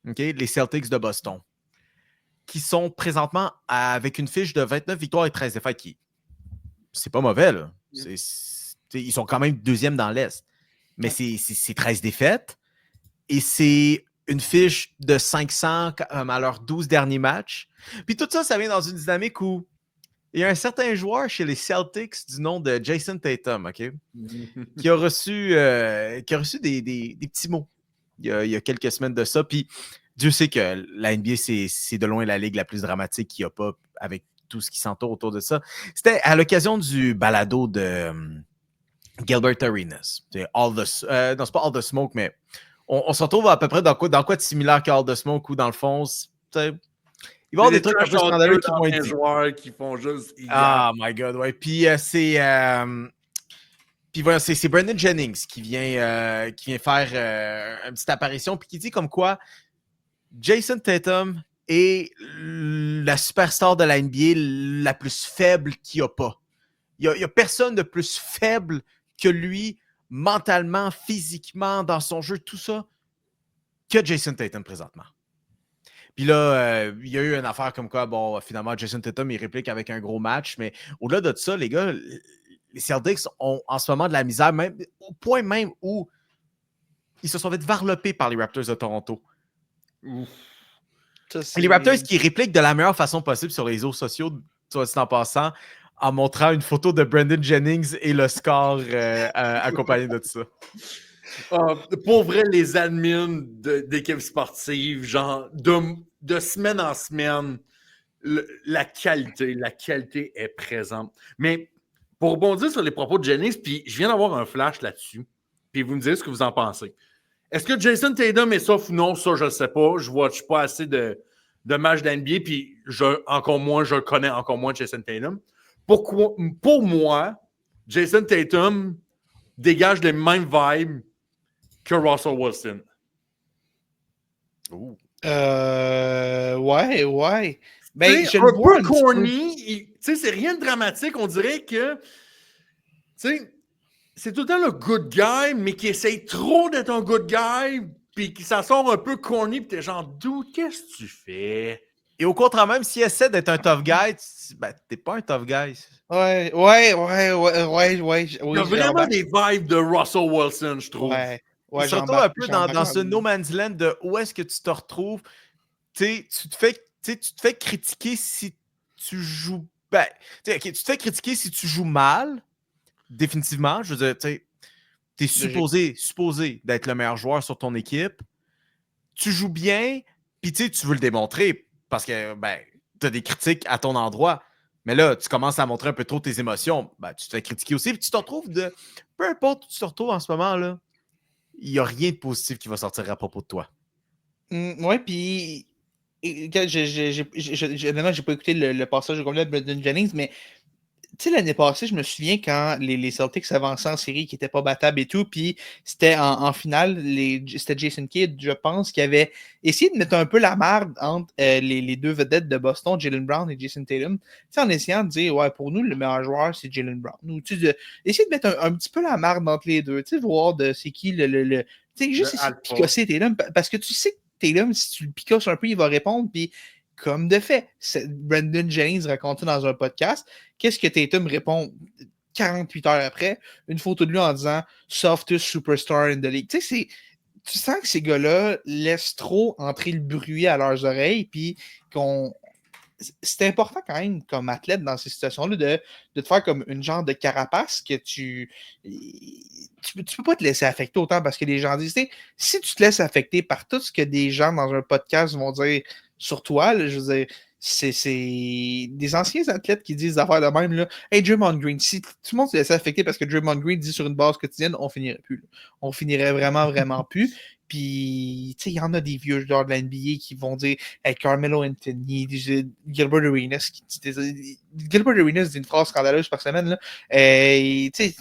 les Celtics de Boston, qui sont présentement avec une fiche de 29 victoires et 13 défaites, qui c'est pas mauvais, là. Ils sont quand même deuxième dans l'Est. Mais c'est 13 défaites et c'est une fiche de 500 à leurs 12 derniers matchs. Puis tout ça, ça vient dans une dynamique où il y a un certain joueur chez les Celtics du nom de Jason Tatum, OK? Qui a reçu des petits mots il y a quelques semaines de ça. Puis Dieu sait que la NBA, c'est de loin la ligue la plus dramatique qu'il n'y a pas avec tout ce qui s'entoure autour de ça. C'était à l'occasion du balado de Gilbert Arenas. Non, c'est pas All the Smoke, mais on se retrouve à peu près dans quoi de similaire qu'All the Smoke, où dans le fond, il va y avoir des trucs un peu scandaleux qui vont être des joueurs qui font juste... Ah, my God, ouais. Puis c'est Brandon Jennings qui vient faire une petite apparition puis qui dit comme quoi Jason Tatum est la superstar de la NBA la plus faible qu'il n'y a pas. Il n'y a personne de plus faible que lui, mentalement, physiquement, dans son jeu, tout ça, que Jason Tatum présentement. Puis là, il y a eu une affaire comme quoi, bon, finalement, Jason Tatum, il réplique avec un gros match, mais au-delà de ça, les gars, les Celtics ont en ce moment de la misère, même au point même où ils se sont fait varloper par les Raptors de Toronto. Les Raptors qui répliquent de la meilleure façon possible sur les réseaux sociaux, soit dit en passant, en montrant une photo de Brandon Jennings et le score accompagné de ça. Pour vrai, les admins d'équipes sportives, genre de semaine en semaine, la qualité est présente. Mais pour rebondir sur les propos de Jennings, puis je viens d'avoir un flash là-dessus, puis vous me direz ce que vous en pensez. Est-ce que Jason Tatum est sauf ou non? Ça, je ne sais pas. Je ne watch pas assez de matchs d'NBA, puis je connais encore moins Jason Tatum. Pour moi, Jason Tatum dégage les mêmes vibes que Russell Wilson. Ouais. Ben, je un peu corny. C'est rien de dramatique. On dirait que c'est tout le temps le good guy, mais qui essaye trop d'être un good guy, puis qui ça sort un peu corny, puis t'es genre, dude, qu'est-ce que tu fais? Et au contraire, même s'il essaie d'être un tough guy, t'es pas un tough guy. Ouais. Il y a vraiment des vibes de Russell Wilson, je trouve. Ouais, surtout un peu dans ce no man's land de où est-ce que tu te retrouves. Tu te fais critiquer si tu joues. Tu te fais critiquer si tu joues mal, définitivement. Je veux dire, tu es supposé d'être le meilleur joueur sur ton équipe. Tu joues bien, puis tu veux le démontrer parce que tu as des critiques à ton endroit. Mais là, tu commences à montrer un peu trop tes émotions. Tu te fais critiquer aussi, puis tu te retrouves peu importe où tu te retrouves en ce moment, là, il n'y a rien de positif qui va sortir à propos de toi. Ouais, puis j'ai pas écouté le passage complet de Brandon Jennings, mais tu sais, l'année passée, je me souviens quand les Celtics avançaient en série, qui n'étaient pas battables et tout, puis c'était en finale, c'était Jason Kidd, je pense, qui avait essayé de mettre un peu la merde entre les deux vedettes de Boston, Jaylen Brown et Jason Tatum, en essayant de dire, ouais, pour nous, le meilleur joueur, c'est Jaylen Brown. Ou essayer de mettre un petit peu la merde entre les deux, tu sais, voir c'est qui tu sais, juste essayer de picosser Tatum, parce que tu sais que Tatum, si tu le picosses un peu, il va répondre, puis comme de fait, Brandon Jennings racontait dans un podcast, qu'est-ce que Tatum répond 48 heures après? Une photo de lui en disant « Softest superstar in the league ». Tu sais, tu sens que ces gars-là laissent trop entrer le bruit à leurs oreilles, puis c'est important quand même, comme athlète dans ces situations-là, de te faire comme une genre de carapace que tu peux pas te laisser affecter autant parce que les gens disent, si tu te laisses affecter par tout ce que des gens dans un podcast vont dire sur toi, là, je veux dire, c'est des anciens athlètes qui disent des affaires de même, là. Hey, Draymond Green, si tout le monde se laissait affecter parce que Draymond Green dit sur une base quotidienne, on finirait plus. Là. On finirait vraiment plus. Puis, tu sais, il y en a des vieux joueurs de la NBA qui vont dire hey, Carmelo Anthony, Gilbert Arenas. Gilbert Arenas dit une phrase scandaleuse par semaine. Là. Tu sais,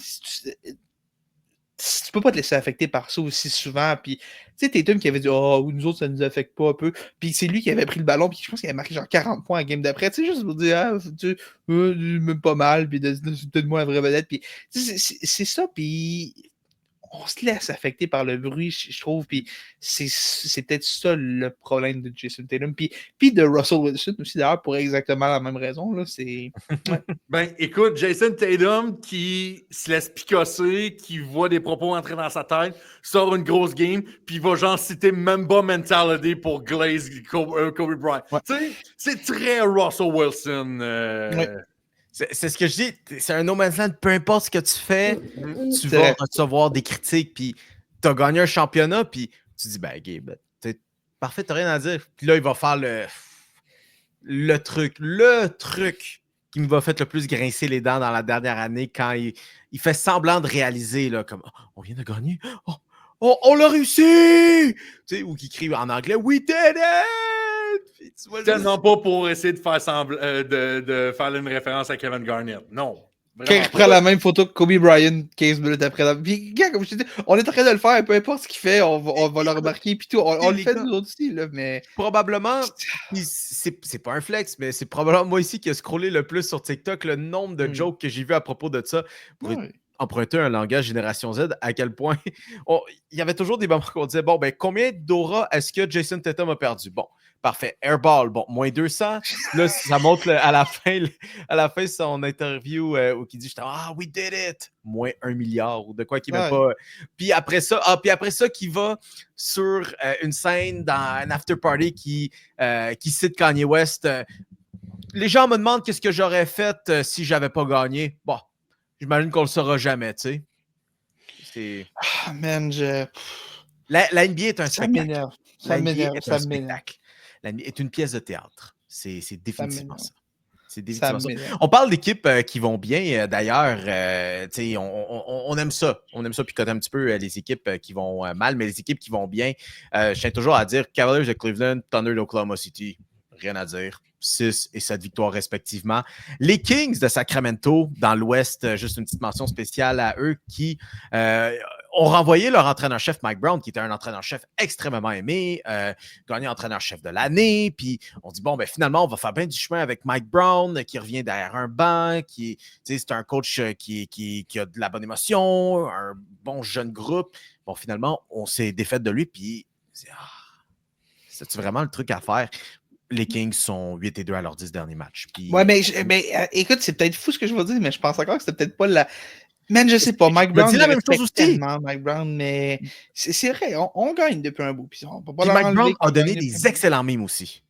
tu peux pas te laisser affecter par ça aussi souvent. Puis, tu sais, Tatum qui avait dit oh, nous autres, ça nous affecte pas un peu. Puis, c'est lui qui avait pris le ballon. Puis, je pense qu'il avait marqué genre 40 points à game d'après. Tu sais, juste pour dire, même pas mal. Puis, peut-être moi, la vraie vedette. Puis, c'est ça. Puis, on se laisse affecter par le bruit, je trouve. Puis c'est peut-être ça le problème de Jason Tatum. Puis de Russell Wilson aussi, d'ailleurs, pour exactement la même raison. Là, c'est... Ouais. Ben, écoute, Jason Tatum qui se laisse picosser, qui voit des propos entrer dans sa tête, sort une grosse game, puis il va genre citer Mamba Mentality pour Glaze Kobe Bryant. Ouais. Tu sais, c'est très Russell Wilson. Ouais. C'est ce que je dis. C'est un no man's land. Peu importe ce que tu fais, tu vas recevoir des critiques. Puis tu as gagné un championnat. Puis tu dis, ben, Gabe, parfait, t'as rien à dire. Puis là, il va faire le truc qui me va faire le plus grincer les dents dans la dernière année quand il fait semblant de réaliser, là, comme, oh, on vient de gagner. Oh, on l'a réussi! Tu sais, ou qui crie en anglais, We did it! Tellement pas pour essayer de faire de faire une référence à Kevin Garnett. Non. Quand il reprend la même photo que Kobe Bryant 15 minutes après. Puis, gars, comme je te dis, on est en train de le faire, peu importe ce qu'il fait, on va le remarquer. Puis tout, on le fait nous autres aussi, là, mais... Probablement, c'est pas un flex, mais c'est probablement moi ici qui a scrollé le plus sur TikTok le nombre de jokes que j'ai vu à propos de ça. Pour emprunter un langage Génération Z, à quel point il y avait toujours des moments qu'on disait, bon, ben combien d'aura est-ce que Jason Tatum a perdu? Bon, parfait. Airball, bon, moins 200. Là, ça montre à la fin son interview où il dit, we did it! Moins 1 milliard ou de quoi qu'il met pas. Puis après ça, qui va sur une scène dans un after party qui cite Kanye West. Les gens me demandent qu'est-ce que j'aurais fait si j'avais pas gagné. Bon. J'imagine qu'on le saura jamais, tu sais. Ah, man, La NBA est un spectacle. Ça m'énerve. La NBA est une pièce de théâtre. C'est définitivement ça. C'est définitivement ça. On parle d'équipes qui vont bien. D'ailleurs, on aime ça. On aime ça picoter un petit peu les équipes qui vont mal, mais les équipes qui vont bien, je tiens toujours à dire Cavaliers de Cleveland, Thunder d'Oklahoma City. Rien à dire. 6 et 7 victoires respectivement. Les Kings de Sacramento, dans l'Ouest, juste une petite mention spéciale à eux qui ont renvoyé leur entraîneur-chef Mike Brown, qui était un entraîneur-chef extrêmement aimé, gagné entraîneur-chef de l'année, puis on dit, bon, ben finalement, on va faire bien du chemin avec Mike Brown, qui revient derrière un banc, c'est un coach qui a de la bonne émotion, un bon jeune groupe. Bon, finalement, on s'est défait de lui, puis c'est vraiment le truc à faire? Les Kings sont 8-2 à leurs 10 derniers matchs. Puis... Ouais, mais écoute, c'est peut-être fou ce que je vais dire, mais je pense encore que c'était peut-être pas la... Man, je sais pas, Mike Brown, dit la même chose aussi. Mike Brown, mais c'est vrai, on gagne depuis un bout. Puis Mike Brown a donné des excellents mimes aussi.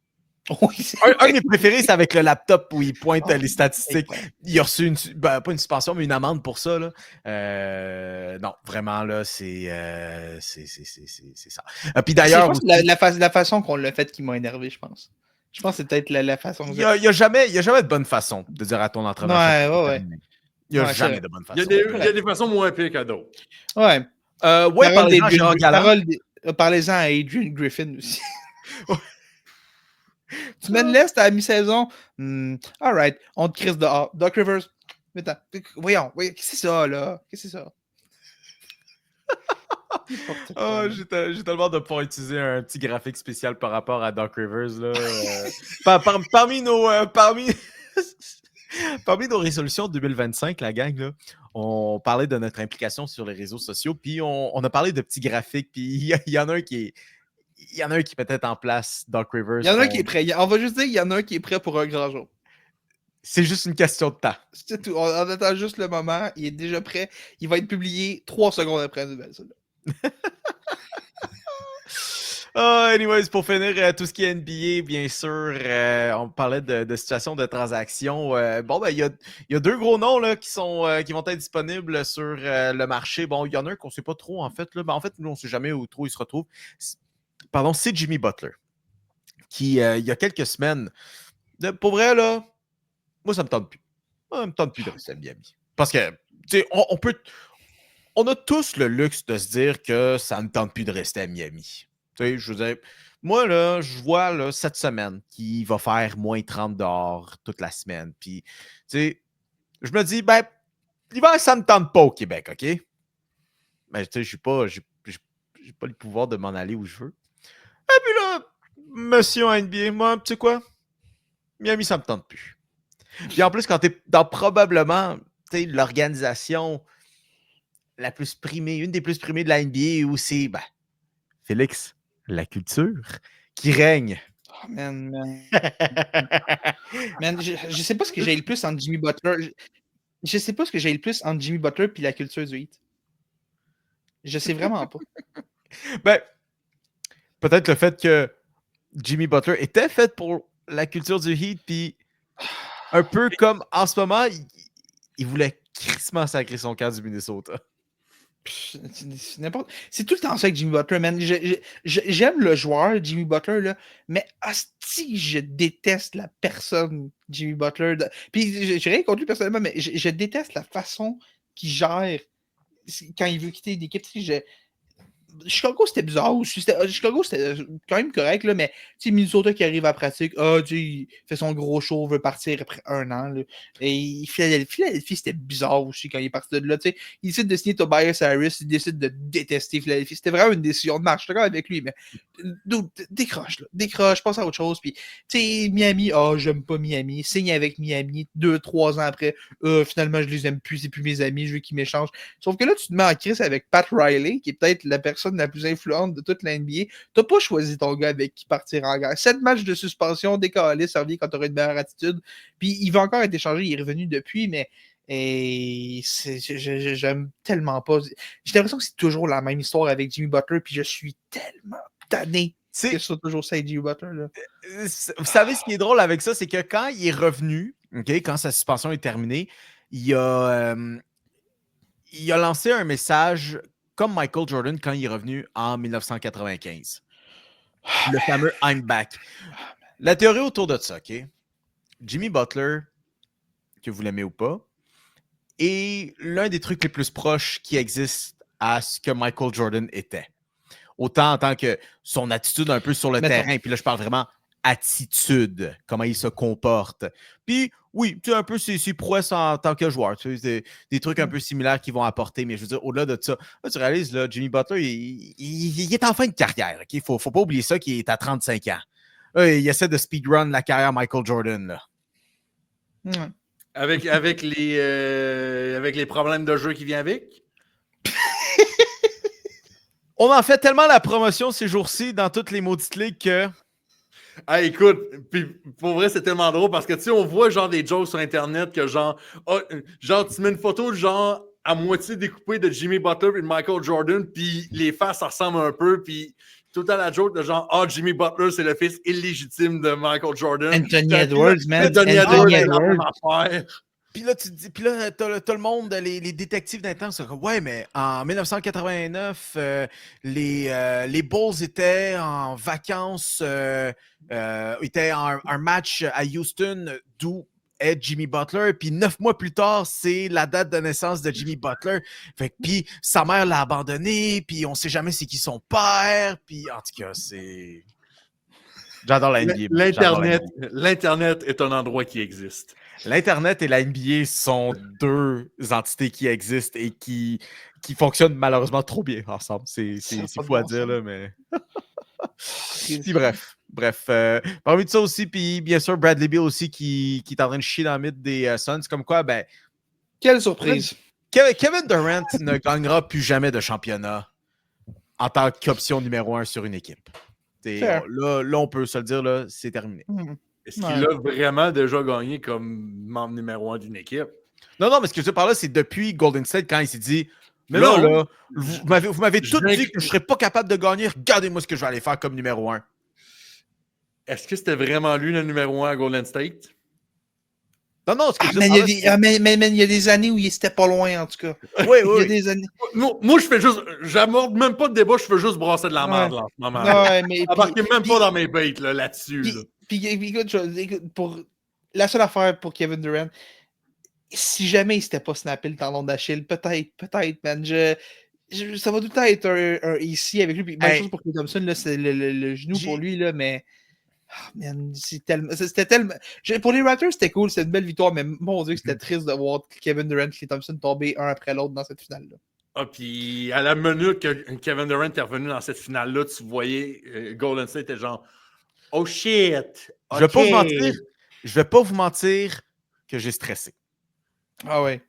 Oui, un de mes préférés, c'est avec le laptop où il pointe les statistiques. Il a reçu pas une suspension, mais une amende pour ça. Là. Non, vraiment, là, c'est ça. Puis d'ailleurs... C'est la façon qu'on l'a fait qui m'a énervé, je pense. Je pense que c'est peut-être la façon... Il n'y a jamais de bonne façon de dire à ton entraîneur. Ouais. Il n'y a jamais de bonne façon. Il y a des façons moins pires qu'à d'autres. Ouais. Parlez-en à Adrian Griffin aussi. Tu mènes l'Est à la mi-saison. All right. On te crisse dehors. Doc Rivers. Voyons. Qu'est-ce que c'est ça, là? Qu'est-ce que c'est ça? J'ai tellement de pouvoir utiliser un petit graphique spécial par rapport à Doc Rivers. Là, parmi nos résolutions de 2025, la gang, là, on parlait de notre implication sur les réseaux sociaux, puis on a parlé de petits graphiques, puis il y en a un qui peut être en place, Doc Rivers. Il y en a un qui est prêt. On va juste dire qu'il y en a un qui est prêt pour un grand jour. C'est juste une question de temps. C'est tout. On attend juste le moment. Il est déjà prêt. Il va être publié 3 secondes après la nouvelle. Anyways, pour finir, tout ce qui est NBA, bien sûr, on parlait de situation de transaction. Il y a 2 gros noms là, qui vont être disponibles sur le marché. Bon, il y en a un qu'on ne sait pas trop, en fait. Là. En fait, nous, on ne sait jamais où trop il se retrouve. Pardon, c'est Jimmy Butler, qui, il y a quelques semaines, pour vrai, là, moi, ça me tente plus. Ça me tente plus de rester à Miami. Parce que, tu sais, on a tous le luxe de se dire que ça ne tente plus de rester à Miami. Tu sais, je veux dire, moi, là, je vois là, cette semaine qu'il va faire moins 30 dehors toute la semaine. Puis, tu sais, je me dis, ben, l'hiver, ça ne me tente pas au Québec, OK? Mais, tu sais, j'ai pas le pouvoir de m'en aller où je veux. Et puis là, monsieur NBA, moi, tu sais quoi? Miami, ça me tente plus. Puis en plus, quand t'es dans probablement, tu sais, l'organisation la plus primée, une des plus primées de la NBA où c'est, Félix, la culture qui règne. Oh, man. Man, je sais pas ce que j'ai le plus entre Jimmy Butler. Je sais pas ce que j'ai le plus entre Jimmy Butler et la culture du Heat. Je sais vraiment pas. Peut-être le fait que Jimmy Butler était fait pour la culture du Heat, puis un peu comme en ce moment, il voulait crissement sacrer son camp du Minnesota. C'est tout le temps ça avec Jimmy Butler, man. J'aime le joueur, Jimmy Butler, là, mais asti, je déteste la personne, Jimmy Butler. Puis j'ai rien contre lui personnellement, mais je déteste la façon qu'il gère quand il veut quitter l'équipe. Chicago, c'était bizarre. Chicago, c'était quand même correct, là, mais Minnesota qui arrive à la pratique, il fait son gros show, veut partir après 1 an. Là, et Philadelphie, c'était bizarre aussi quand il est parti de là. Il décide de signer Tobias Harris, il décide de détester Philadelphie. C'était vraiment une décision de marche. Je suis d'accord avec lui, mais décroche, passe à autre chose. Puis, Miami, j'aime pas Miami. Signe avec Miami 2-3 ans après. Finalement, je les aime plus, c'est plus mes amis, je veux qu'ils m'échangent. Sauf que là, tu te mets en crise avec Pat Riley, qui est peut-être la personne la plus influente de toute la NBA. T'as pas choisi ton gars avec qui partir en guerre. 7 matchs de suspension, décalé, ça revient quand t'auras une meilleure attitude. Puis il va encore être échangé, il est revenu depuis, mais j'aime tellement pas. J'ai l'impression que c'est toujours la même histoire avec Jimmy Butler, puis je suis tellement tanné que c'est toujours ça avec Jimmy Butler. Là. Vous savez ce qui est drôle avec ça, c'est que quand il est revenu, quand sa suspension est terminée, il a lancé un message comme Michael Jordan quand il est revenu en 1995. Le fameux I'm back. La théorie autour de ça, OK? Jimmy Butler, que vous l'aimez ou pas, est l'un des trucs les plus proches qui existent à ce que Michael Jordan était. Autant en tant que son attitude un peu sur le terrain, puis là, je parle vraiment attitude, comment il se comporte. Puis, oui, tu sais, un peu ses prouesses en tant que joueur. Tu sais, des trucs un peu similaires qu'ils vont apporter. Mais je veux dire, au-delà de ça, là, tu réalises, là, Jimmy Butler, il est en fin de carrière. Il ne faut pas oublier ça qu'il est à 35 ans. Là, il essaie de speedrun la carrière Michael Jordan. Là. Ouais. Avec les problèmes de jeu qui viennent avec? On en fait tellement la promotion ces jours-ci dans toutes les maudites ligues que... Ah, écoute, puis pour vrai, c'est tellement drôle parce que, tu sais, on voit genre des jokes sur Internet que genre tu mets une photo genre à moitié découpée de Jimmy Butler et de Michael Jordan, puis les faces, ça ressemble un peu, puis tout le temps la joke de genre, Jimmy Butler, c'est le fils illégitime de Michael Jordan. Anthony Edwards, man. Anthony Edwards. Puis là, tu te dis, puis là, t'as le monde, les détectives d'internet, c'est comme, ouais, mais en 1989, les Bulls étaient en vacances, étaient en un match à Houston, d'où est Jimmy Butler. Puis 9 mois plus tard, c'est la date de naissance de Jimmy Butler. Fait que, puis sa mère l'a abandonné, puis on sait jamais c'est qui son père. Puis en tout cas, c'est... J'adore la NBA. L'Internet est un endroit qui existe. L'Internet et la NBA sont deux entités qui existent et qui fonctionnent malheureusement trop bien ensemble. C'est fou à dire, là, mais... Puis bref. Parmi de ça aussi, puis bien sûr, Bradley Beal aussi qui est en train de chier dans le mythe des Suns. Comme quoi, quelle surprise! Kevin Durant ne gagnera plus jamais de championnat en tant qu'option numéro 1 sur une équipe. Là, on peut se le dire, là, c'est terminé. Est-ce qu'il a vraiment déjà gagné comme membre numéro 1 d'une équipe? Non, mais ce que je veux par là, c'est depuis Golden State, quand il s'est dit mais là, vous m'avez tout dit que je ne serais pas capable de gagner. Regardez-moi ce que je vais aller faire comme numéro 1. Est-ce que c'était vraiment lui le numéro 1 à Golden State? Non, ce que je veux dire, mais il y a des années où il était pas loin, en tout cas. Oui. Il y a des années. Moi, je fais juste... J'aborde même pas de débat, je fais juste brasser de la merde là, en ce moment. Embarquez même pas dans mes baits là-dessus. Puis écoute, pour la seule affaire pour Kevin Durant, si jamais il s'était pas snappé le tendon d'Achille, peut-être, man. Ça va tout le temps être un ici avec lui. Puis même chose pour Klay Thompson, là, c'est le genou pour lui, là, mais... man, c'était tellement... Pour les Raptors, c'était cool, c'était une belle victoire, mais mon Dieu, c'était triste de voir Kevin Durant et Klay Thompson tomber un après l'autre dans cette finale-là. Puis à la minute que Kevin Durant est revenu dans cette finale-là, tu voyais Golden State était genre « Oh shit! Okay. Je vais pas vous mentir que j'ai stressé. Ah ouais.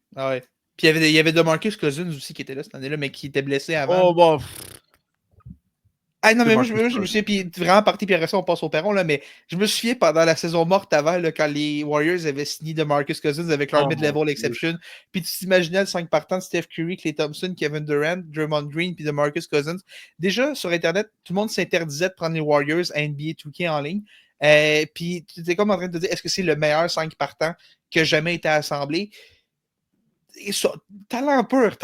Puis il y avait DeMarcus Cousins aussi qui était là cette année-là, mais qui était blessé avant. Oh, bon. Ah non, mais moi, DeMarcus je me souviens, puis vraiment parti, puis après ça, on passe au perron, là, mais je me souviens pendant la saison morte avant, là, quand les Warriors avaient signé DeMarcus Cousins avec leur Oh, mid-level exception, puis tu t'imaginais le 5 partants de Steph Curry, Klay Thompson, Kevin Durant, Draymond Green, puis DeMarcus Cousins. Déjà, sur Internet, tout le monde s'interdisait de prendre les Warriors à NBA 2K en ligne. Puis tu étais comme en train de te dire, est-ce que c'est le meilleur 5 partants qui a jamais été assemblé? Et ça, talent pur,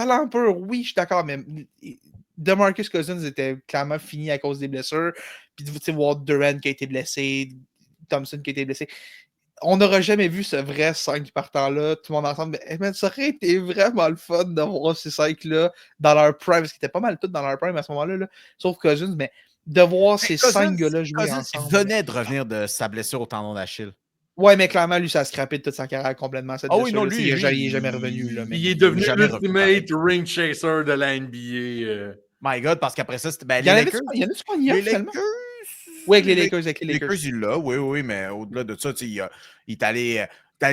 oui, je suis d'accord, mais DeMarcus Cousins était clairement fini à cause des blessures. Puis tu sais, voir Durant qui a été blessé, Thompson qui a été blessé. On n'aura jamais vu ce vrai 5 partant-là, tout le monde ensemble. Mais ça aurait été vraiment le fun de voir ces 5-là dans leur prime, parce qu'ils étaient pas mal tous dans leur prime à ce moment-là, là, sauf Cousins, mais de voir ces 5 gars-là jouer ensemble. Il venait de revenir de sa blessure au tendon d'Achille. Ouais, mais clairement, lui, ça a scrappé de toute sa carrière complètement. Cette oui, non, lui, il est jamais revenu. Là, mais il est devenu jamais l'ultimate ring chaser de la NBA. My God, parce qu'après ça, c'était il y en a-tu pas en finalement? Oui, avec les Lakers. Avec les Lakers, il l'a, oui, mais au-delà de ça, il est allé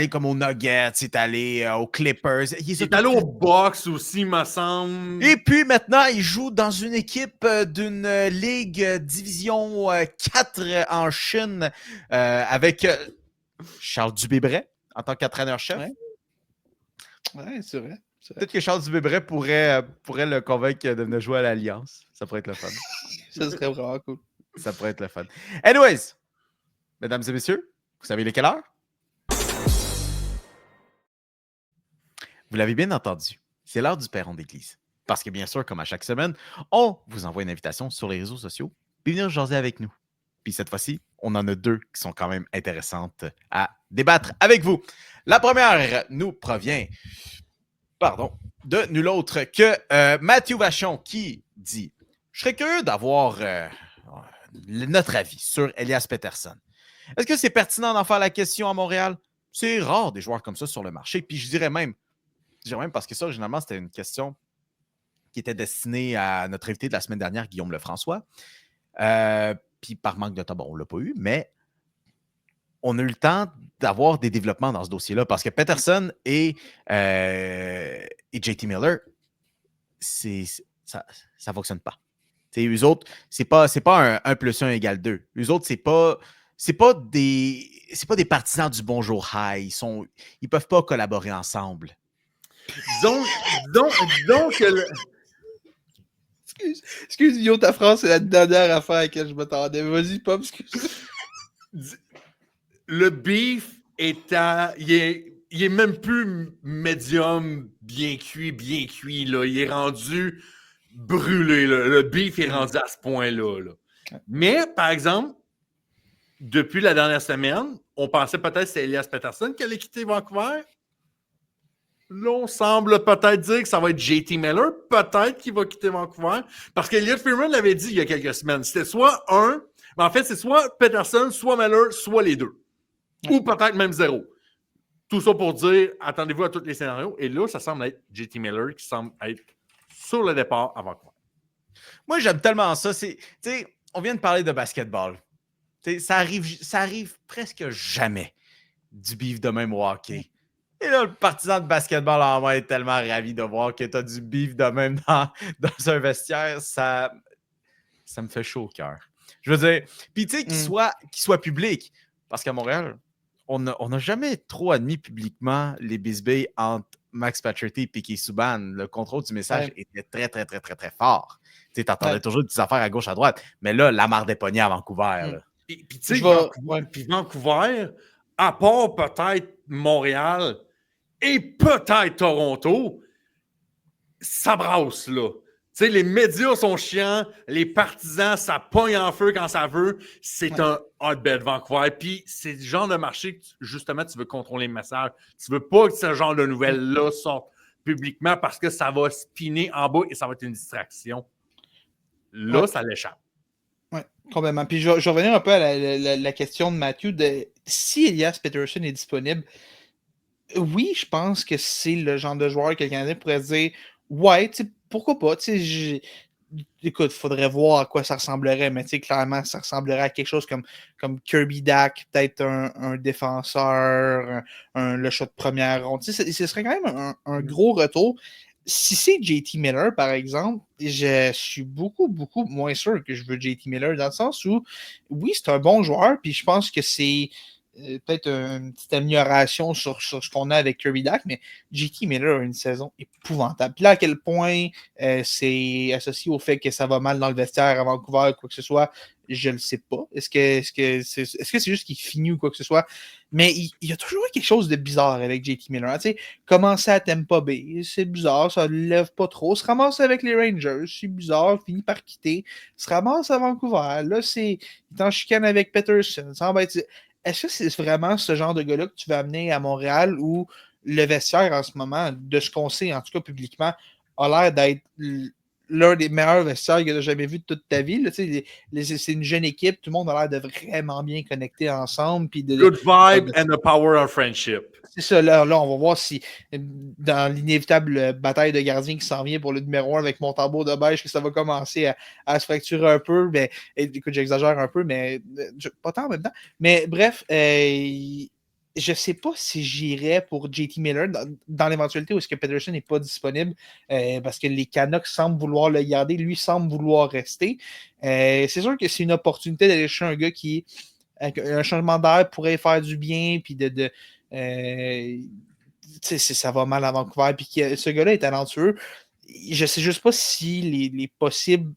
comme aux Nuggets, il est allé aux Clippers. Il est allé au Bucks aussi, me semble. Et puis maintenant, il joue dans une équipe d'une ligue division 4 en Chine avec Charles Dubébret en tant qu'entraîneur-chef. Ouais, c'est vrai. Peut-être que Charles Dubébret pourrait le convaincre de venir jouer à l'Alliance. Ça pourrait être le fun. Ça serait vraiment cool. Ça pourrait être le fun. Anyways, mesdames et messieurs, vous savez quelle heure? Vous l'avez bien entendu, c'est l'heure du perron d'église. Parce que bien sûr, comme à chaque semaine, on vous envoie une invitation sur les réseaux sociaux puis venir jaser avec nous. Puis cette fois-ci, on en a 2 qui sont quand même intéressantes à débattre avec vous. La première nous provient, de nul autre que Mathieu Vachon qui dit « Je serais curieux d'avoir notre avis sur Elias Pettersson. Est-ce que c'est pertinent d'en faire la question à Montréal? C'est rare des joueurs comme ça sur le marché. Puis je dirais même parce que ça, originalement, c'était une question qui était destinée à notre invité de la semaine dernière, Guillaume Lefrançois. Puis par manque de temps, on ne l'a pas eu, mais on a eu le temps d'avoir des développements dans ce dossier-là parce que Pettersson et JT Miller, ça ne fonctionne pas. T'sais, eux autres, c'est pas un 1 + 1 = 2. Eux autres, c'est pas des partisans du bonjour high. Ils peuvent pas collaborer ensemble. Disons que... Excuse, Yo, ta phrase, c'est la dernière affaire à laquelle je m'attendais. Vas-y, Pop, excuse. Le beef il est même plus médium, bien cuit, là. Il est rendu brûlé, là. Le beef est rendu à ce point-là, là. Mais, par exemple, depuis la dernière semaine, on pensait peut-être que c'était Elias Pettersson qui allait quitter Vancouver. Là, on semble peut-être dire que ça va être JT Miller, peut-être qu'il va quitter Vancouver, parce qu'Elliott Freeman l'avait dit il y a quelques semaines. C'était soit un, mais en fait, c'est soit Pettersson, soit Miller, soit les deux. Ou peut-être même 0. Tout ça pour dire, attendez-vous à tous les scénarios. Et là, ça semble être JT Miller qui semble être sur le départ à Vancouver. Moi, j'aime tellement ça. On vient de parler de basketball. Ça arrive presque jamais du beef de même au hockey. Et là, le partisan de basketball en moi est tellement ravi de voir que tu as du beef de même dans un vestiaire. Ça me fait chaud au cœur. Je veux dire, puis tu sais, qu'il soit public. Parce qu'à Montréal, on n'a jamais trop admis publiquement les bisbilles entre Max Pacioretty et Piquet Subban. Le contrôle du message était très, très, très, très, très fort. Tu entendais toujours des petites affaires à gauche, à droite. Mais là, la marde est pognée à Vancouver. Puis tu sais, Vancouver, à part peut-être Montréal et peut-être Toronto, ça brasse, là. Tu sais, les médias sont chiants, les partisans, ça pogne en feu quand ça veut. C'est un hotbed, Vancouver. Puis c'est le genre de marché que, justement, tu veux contrôler le message. Tu veux pas que ce genre de nouvelles-là sorte publiquement parce que ça va spinner en bas et ça va être une distraction. Là, ça l'échappe. Oui, complètement. Puis je vais revenir un peu à la question de Mathieu de si Elias Pettersson est disponible. Oui, je pense que c'est le genre de joueur que le Canadien pourrait dire ouais, tu sais, pourquoi pas, tu sais, écoute, il faudrait voir à quoi ça ressemblerait, mais tu sais, clairement, ça ressemblerait à quelque chose comme Kirby Dak, peut-être un défenseur, le shot de première ronde. Tu sais, ce serait quand même un gros retour. Si c'est JT Miller, par exemple, je suis beaucoup, beaucoup moins sûr que je veux JT Miller, dans le sens où, oui, c'est un bon joueur, puis je pense que c'est peut-être une petite amélioration sur ce qu'on a avec Kirby Dak, mais JT Miller a une saison épouvantable. Puis là, à quel point c'est associé au fait que ça va mal dans le vestiaire à Vancouver, quoi que ce soit, je le sais pas. Est-ce que c'est juste qu'il finit ou quoi que ce soit? Mais il y a toujours eu quelque chose de bizarre avec JT Miller. Tu sais, commencer à Tampa Bay, c'est bizarre, ça ne lève pas trop. Se ramasse avec les Rangers, c'est bizarre, finit par quitter. Se ramasse à Vancouver. Là, il est en chicane avec Peterson. Ça va être... Est-ce que c'est vraiment ce genre de gars-là que tu vas amener à Montréal où le vestiaire en ce moment, de ce qu'on sait, en tout cas publiquement, a l'air d'être l'un des meilleurs vestiaires que tu as jamais vu de toute ta vie? Là, c'est une jeune équipe, tout le monde a l'air de vraiment bien connecter ensemble. Puis Good vibe and the power of friendship. C'est ça, là, on va voir si dans l'inévitable bataille de gardien qui s'en vient pour le numéro 1 avec mon tambour de beige, que ça va commencer à se fracturer un peu. Mais, écoute, j'exagère un peu, mais pas tant en même temps. Mais bref, je ne sais pas si j'irais pour JT Miller dans l'éventualité où est-ce que Peterson n'est pas disponible parce que les Canucks semblent vouloir le garder, lui semble vouloir rester. C'est sûr que c'est une opportunité d'aller chercher un gars qui, avec un changement d'air, pourrait faire du bien, puis ça va mal à Vancouver, puis ce gars-là est talentueux. Je ne sais juste pas si les possibles.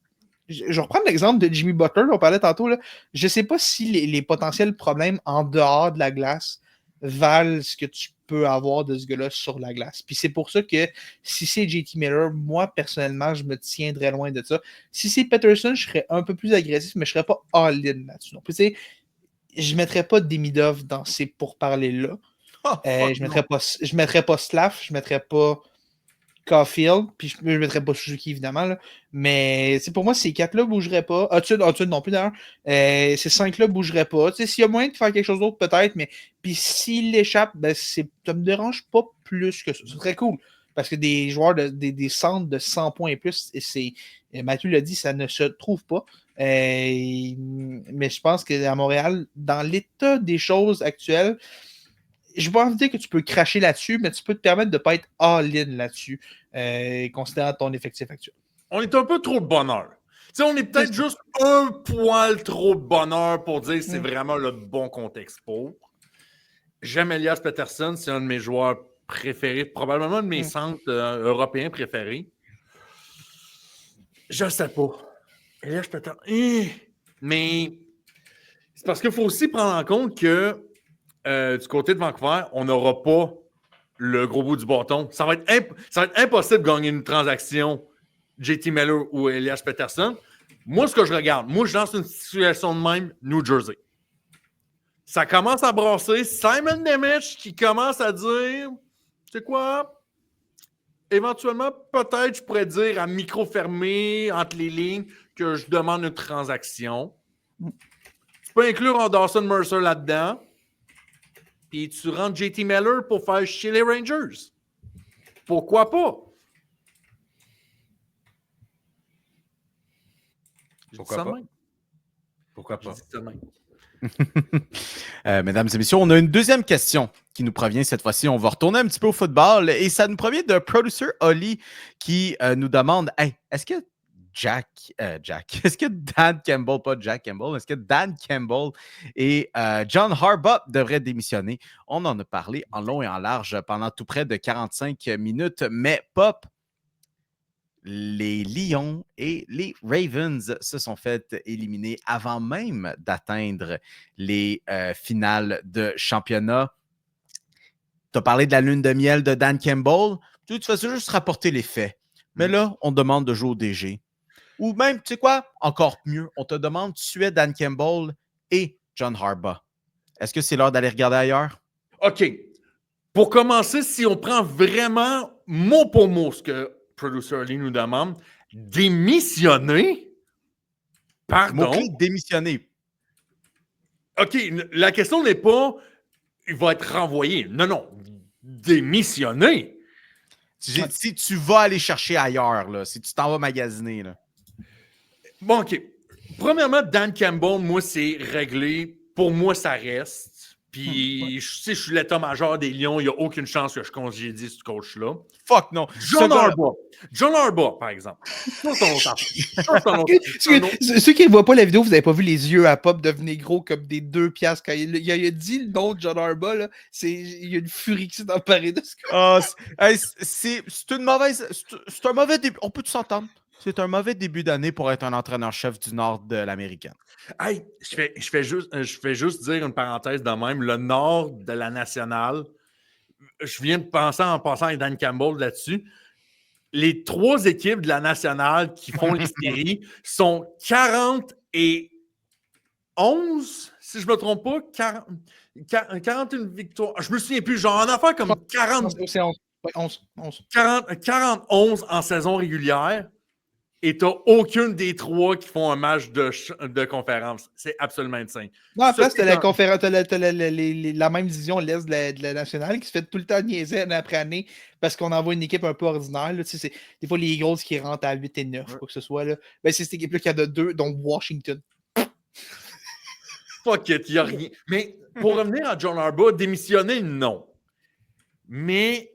Je vais reprendre l'exemple de Jimmy Butler, on parlait tantôt. Là. Je ne sais pas si les potentiels problèmes en dehors de la glace valent ce que tu peux avoir de ce gars-là sur la glace. Puis c'est pour ça que si c'est JT Miller, moi, personnellement, je me tiendrais loin de ça. Si c'est Peterson, je serais un peu plus agressif, mais je ne serais pas all-in là-dessus. Donc, je ne mettrais pas Demidov dans ces pourparlers-là. Je mettrais pas Slav, je mettrais pas Caulfield, puis je mettrais pas Suzuki, évidemment. Là. Mais pour moi, ces 4-là ne bougeraient pas. Hudson non plus, d'ailleurs. Ces 5-là ne bougeraient pas. S'il y a moyen de faire quelque chose d'autre, peut-être, mais puis s'il échappe, ça ne me dérange pas plus que ça. C'est très cool. Parce que des joueurs, des centres de 100 points et plus, Mathieu l'a dit, ça ne se trouve pas. Mais je pense qu'à Montréal, dans l'état des choses actuelles, je vais pas envie de dire que tu peux cracher là-dessus, mais tu peux te permettre de ne pas être all-in là-dessus, considérant ton effectif actuel. On est un peu trop de bonheur. T'sais, on est peut-être juste un poil trop de bonheur pour dire que c'est vraiment le bon contexte pour. J'aime Elias Pettersson, c'est un de mes joueurs préférés, probablement un de mes centres européens préférés. Je ne sais pas. Elias Pettersson. Mais c'est parce qu'il faut aussi prendre en compte que du côté de Vancouver, on n'aura pas le gros bout du bâton. Ça va être impossible de gagner une transaction JT Miller ou Elias Pettersson. Moi, ce que je regarde, je lance une situation de même, New Jersey. Ça commence à brasser. Simon Nemec qui commence à dire, tu sais quoi, éventuellement, peut-être, je pourrais dire à micro fermé, entre les lignes, que je demande une transaction. Tu peux inclure Dawson Mercer là-dedans. Puis tu rentres JT Miller pour faire chier les Rangers. Pourquoi pas? Pourquoi pas? Mesdames et messieurs, on a une deuxième question qui nous provient cette fois-ci. On va retourner un petit peu au football et ça nous provient de Producer Oli qui nous demande est-ce que est-ce que Dan Campbell, pas Jack Campbell, est-ce que Dan Campbell et John Harbaugh devraient démissionner? On en a parlé en long et en large pendant tout près de 45 minutes, mais Pop, les Lions et les Ravens se sont fait éliminer avant même d'atteindre les finales de championnat. Tu as parlé de la lune de miel de Dan Campbell. Tu fais juste rapporter les faits. Mais là, on demande de jouer au DG. Ou même, tu sais quoi, encore mieux, on te demande tu es Dan Campbell et John Harbaugh. Est-ce que c'est l'heure d'aller regarder ailleurs? OK. Pour commencer, si on prend vraiment mot pour mot ce que Producer Lee nous demande, démissionner? Pardon? Mot-clé, démissionner. OK, la question n'est pas il va être renvoyé. Non. Démissionner. Si tu vas aller chercher ailleurs, là, si tu t'en vas magasiner, là. Bon, OK. Premièrement, Dan Campbell, moi, c'est réglé. Pour moi, ça reste. Puis, je suis l'état-major des Lions. Il n'y a aucune chance que je congédie ce coach-là. Fuck non. John Harbaugh, par exemple. Ça, c'est un autre affaire. Ceux qui ne voient pas la vidéo, vous n'avez pas vu les yeux à Pop devenir gros comme des 2 piastres. Quand il a dit le nom de John Harbaugh, là, il y a une furie qui s'est emparée de ce gars. C'est un mauvais début. On peut tout s'entendre. C'est un mauvais début d'année pour être un entraîneur-chef du nord de l'américaine. Hey, je fais juste dire une parenthèse de même. Le nord de la nationale, je viens de penser en passant avec Dan Campbell là-dessus. Les 3 équipes de la nationale qui font les séries sont 40 et 11, si je ne me trompe pas. 41 victoires. Je me souviens plus, genre en affaire comme 40. C'est 11. Ouais, 11. 40-11 en saison régulière. Et tu n'as aucune des 3 qui font un match de conférence. C'est absolument insane. Non, en place, tu as la conférence, la même division l'Est de la nationale qui se fait tout le temps niaiser année après année parce qu'on envoie une équipe un peu ordinaire. Là, c'est des fois, les Eagles qui rentrent à 8 et 9, quoi que ce soit. Là. Ben, c'est cette équipe-là qui a de 2, dont Washington. Fuck it, il n'y a rien. Mais pour revenir à John Harbaugh, démissionner, non. Mais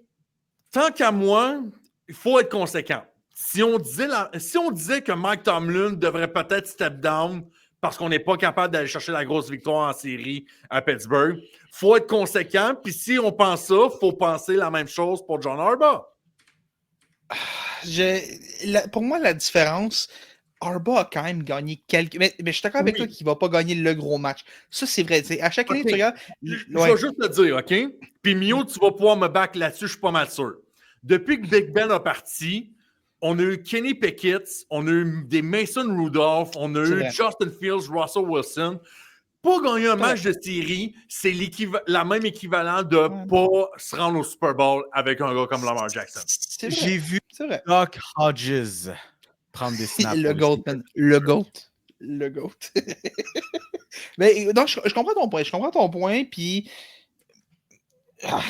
tant qu'à moi, il faut être conséquent. Si on disait que Mike Tomlin devrait peut-être step down parce qu'on n'est pas capable d'aller chercher la grosse victoire en série à Pittsburgh, il faut être conséquent. Puis si on pense ça, il faut penser la même chose pour John Harbaugh. Pour moi, la différence, Harbaugh a quand même gagné quelques... Mais je suis d'accord avec toi qu'il ne va pas gagner le gros match. Ça, c'est vrai. À chaque année, tu regardes... Je vais juste te dire, OK? Puis Mio, tu vas pouvoir me back là-dessus, je suis pas mal sûr. Depuis que Big Ben a parti, on a eu Kenny Pickett, on a eu des Mason Rudolph, on a eu Justin Fields, Russell Wilson. Pas gagner un match de série, c'est la même équivalent de ne pas se rendre au Super Bowl avec un gars comme Lamar Jackson. J'ai vu Doc Hodges prendre des snaps. Le GOAT, man. Le GOAT. Mais donc, je comprends ton point. Je comprends ton point, puis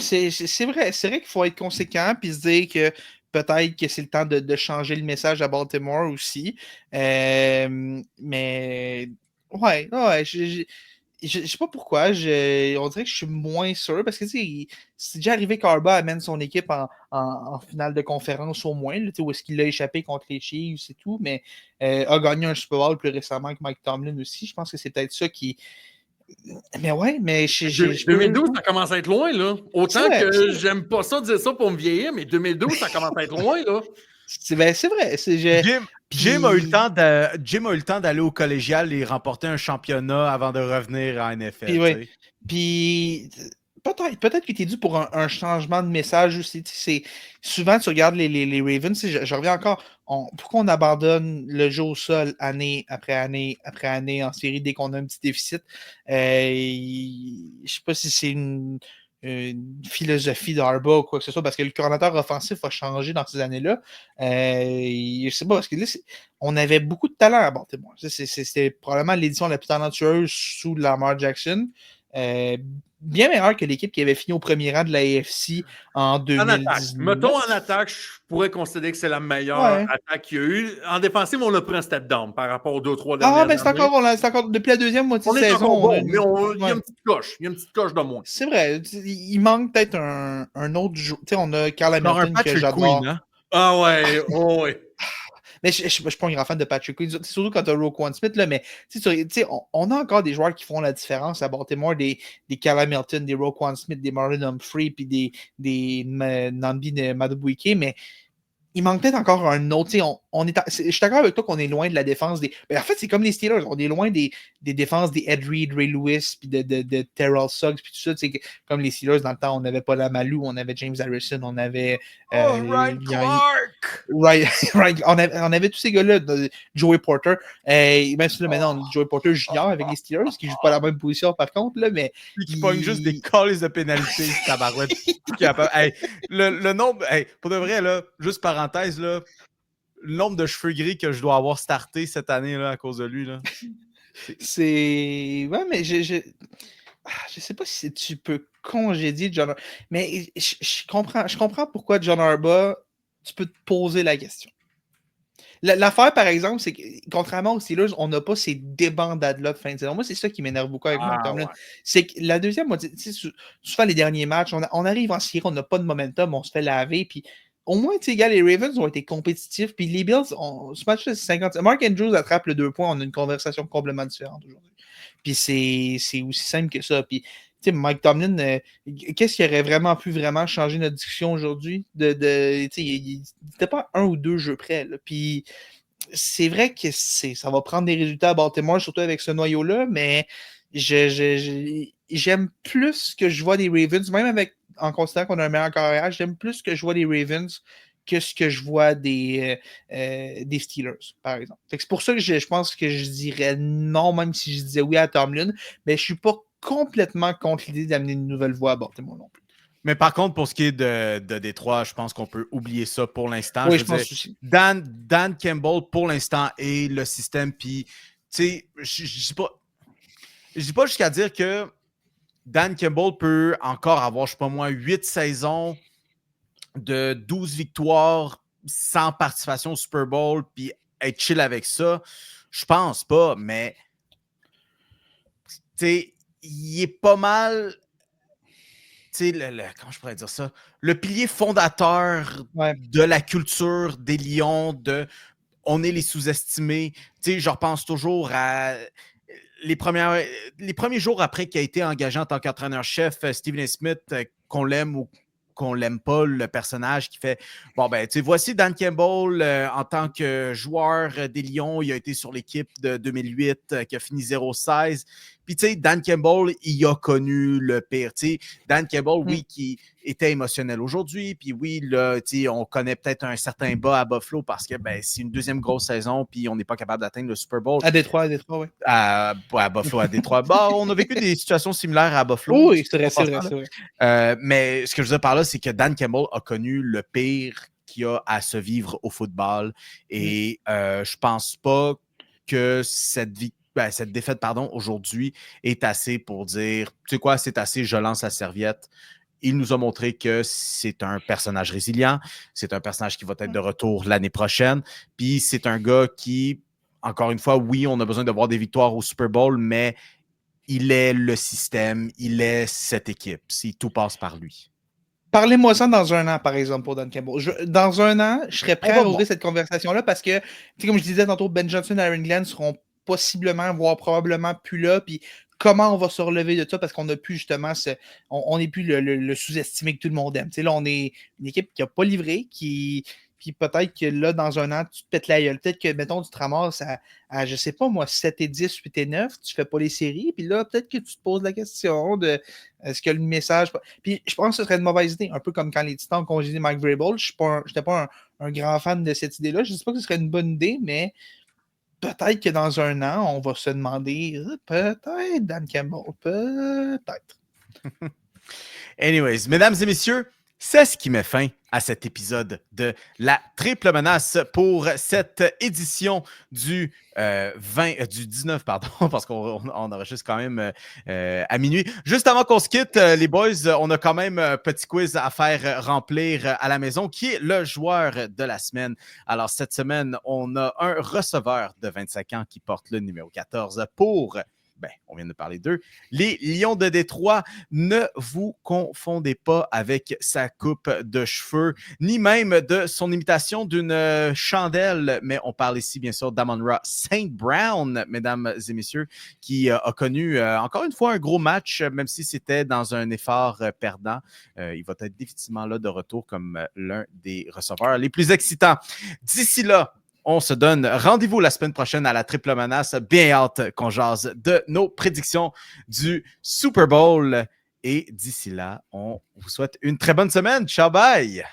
c'est vrai qu'il faut être conséquent, puis se dire que peut-être que c'est le temps de changer le message à Baltimore aussi. Mais ouais, je sais pas pourquoi. On dirait que je suis moins sûr parce que c'est déjà arrivé qu'Harbaugh amène son équipe en finale de conférence au moins, là, où est-ce qu'il a échappé contre les Chiefs et tout, mais a gagné un Super Bowl plus récemment que Mike Tomlin aussi. Je pense que c'est peut-être ça qui. Mais ouais, mais 2012, ça commence à être loin, là. Autant que j'aime pas ça dire ça pour me vieillir, mais 2012, ça commence à être loin, là. C'est vrai. Jim a eu le temps d'aller au collégial et remporter un championnat avant de revenir à NFL. Puis peut-être que tu es dû pour un changement de message aussi. Souvent, tu regardes les Ravens, je reviens encore. Pourquoi on abandonne le jeu au sol année après année après année en série dès qu'on a un petit déficit? Je sais pas si c'est une philosophie d'Harbaugh ou quoi que ce soit, parce que le coordinateur offensif a changé dans ces années-là. Je sais pas, parce que là, on avait beaucoup de talent à Baltimore. C'était probablement l'édition la plus talentueuse sous Lamar Jackson. Bien meilleur que l'équipe qui avait fini au premier rang de la AFC en 2019. Mettons en attaque, je pourrais considérer que c'est la meilleure attaque qu'il y a eu. En défensive, on a pris un step down par rapport aux 2-3 dernières années. C'est encore depuis la deuxième moitié de saison. Bon, mais il y a une petite coche. Il y a une petite coche de moins. C'est vrai. Il manque peut-être un autre joueur. On a Carl Hamilton que j'adore. Hein? Ah ouais. Mais je ne suis pas un grand fan de Patrick Queen, surtout quand tu as Roquan Smith, là, mais on a encore des joueurs qui font la différence à Baltimore, des Cal Hamilton, des Roquan Smith, des Marlon Humphrey, puis des Nambi Madubuike, mais il manque peut-être encore un autre. Je suis d'accord avec toi qu'on est loin de la défense des. En fait, c'est comme les Steelers. On est loin des défenses des Ed Reed, Ray Lewis, puis de Terrell Suggs, puis tout ça. Comme les Steelers, dans le temps, on n'avait pas la Malou, on avait James Harrison, on avait. Ryan Clark! On avait tous ces gars-là, Joey Porter. Même si là, maintenant, on a Joey Porter junior avec les Steelers, qui ne joue pas la même position par contre, là, mais. Qui pogne juste des calls de pénalité, tabarouette. Le nombre. Pour de vrai, là, juste parenthèse, là, le nombre de cheveux gris que je dois avoir starté cette année là, à cause de lui. Là. Ouais, mais je sais pas si tu peux congédier John Harbaugh. Mais je comprends pourquoi John Harbaugh, tu peux te poser la question. L'affaire, par exemple, c'est que, contrairement aux Steelers, on n'a pas ces débandades-là de fin de saison. Moi, c'est ça qui m'énerve beaucoup avec Mike Tomlin. Ouais. C'est que la deuxième moitié, souvent les derniers matchs, on arrive en série, on n'a pas de momentum, on se fait laver, puis au moins, gars, les Ravens ont été compétitifs, puis les Bills, ce match-là, c'est 50. Mark Andrews attrape le 2 points, on a une conversation complètement différente aujourd'hui. Puis c'est aussi simple que ça. Puis, Mike Tomlin, qu'est-ce qui aurait vraiment pu changer notre discussion aujourd'hui? Il n'était pas 1 ou 2 jeux près. Là. Puis c'est vrai que ça va prendre des résultats à Baltimore, surtout avec ce noyau-là, mais j'aime plus ce que je vois des Ravens, même en considérant qu'on a un meilleur carrière, j'aime plus ce que je vois des Ravens que ce que je vois des Steelers, par exemple. C'est pour ça que je pense que je dirais non, même si je disais oui à Tomlin, mais je suis pas complètement contre l'idée d'amener une nouvelle voix à Baltimore non plus. Mais par contre, pour ce qui est de Détroit, je pense qu'on peut oublier ça pour l'instant. Oui, je pense aussi. Dan Campbell, pour l'instant, est le système. Puis, tu sais, je dis pas jusqu'à dire que Dan Campbell peut encore avoir, je sais pas moi, 8 saisons de 12 victoires sans participation au Super Bowl, puis être chill avec ça. Je pense pas, mais tu sais, il est pas mal. Tu sais, comment je pourrais dire ça? Le pilier fondateur de la culture des Lions, on est les sous-estimés. Tu sais, je repense toujours à les premiers jours après qu'il a été engagé en tant qu'entraîneur-chef, Stephen A. Smith, qu'on l'aime ou qu'on l'aime pas, le personnage qui fait bon, ben, tu sais, voici Dan Campbell en tant que joueur des Lions. Il a été sur l'équipe de 2008 qui a fini 0-16. Puis, tu sais, Dan Campbell, il a connu le pire. Tu sais, Dan Campbell, oui, qui était émotionnel aujourd'hui. Puis, oui, là, tu sais, on connaît peut-être un certain bas à Buffalo parce que, ben, c'est une deuxième grosse saison. Puis, on n'est pas capable d'atteindre le Super Bowl. À Détroit, oui. À Buffalo, à Détroit. Bah, on a vécu des situations similaires à Buffalo. Oui, c'est vrai. Mais ce que je veux dire par là, c'est que Dan Campbell a connu le pire qu'il y a à se vivre au football. Et je pense pas que cette défaite, aujourd'hui, est assez pour dire, tu sais quoi, c'est assez, je lance la serviette. Il nous a montré que c'est un personnage résilient, c'est un personnage qui va être de retour l'année prochaine, puis c'est un gars qui, encore une fois, oui, on a besoin d'avoir des victoires au Super Bowl, mais il est le système, il est cette équipe, si tout passe par lui. Parlez-moi ça dans un an, par exemple, pour Dan Campbell. Dans un an, je serais prêt à ouvrir cette conversation-là parce que, comme je disais tantôt, Ben Johnson et Aaron Glenn seront possiblement, voire probablement plus là. Puis comment on va se relever de ça parce qu'on n'a plus justement on n'est plus le sous-estimé que tout le monde aime. Là, on est une équipe qui n'a pas livré, puis peut-être que là, dans un an, tu te pètes la gueule. Peut-être que, mettons, tu te ramasses à je sais pas moi, 7 et 10, 8 et 9, tu fais pas les séries, puis là, peut-être que tu te poses la question de est-ce que le message. Puis je pense que ce serait une mauvaise idée, un peu comme quand les Titans ont congédié Mike Vrabel. Je n'étais pas un grand fan de cette idée-là. Je ne dis pas que ce serait une bonne idée, mais peut-être que dans un an, on va se demander peut-être Dan Campbell, peut-être. Anyways, mesdames et messieurs, c'est ce qui met fin à cet épisode de la triple menace pour cette édition du 19, parce qu'on enregistre quand même à minuit. Juste avant qu'on se quitte, les boys, on a quand même un petit quiz à faire remplir à la maison, qui est le joueur de la semaine. Alors, cette semaine, on a un receveur de 25 ans qui porte le numéro 14 pour... on vient de parler d'eux. Les Lions de Détroit, ne vous confondez pas avec sa coupe de cheveux, ni même de son imitation d'une chandelle, mais on parle ici, bien sûr, d'Amon-Ra St. Brown, mesdames et messieurs, qui a connu, encore une fois, un gros match, même si c'était dans un effort perdant. Il va être définitivement là de retour comme l'un des receveurs les plus excitants. D'ici là, on se donne rendez-vous la semaine prochaine à la triple menace. Bien hâte qu'on jase de nos prédictions du Super Bowl. Et d'ici là, on vous souhaite une très bonne semaine. Ciao, bye!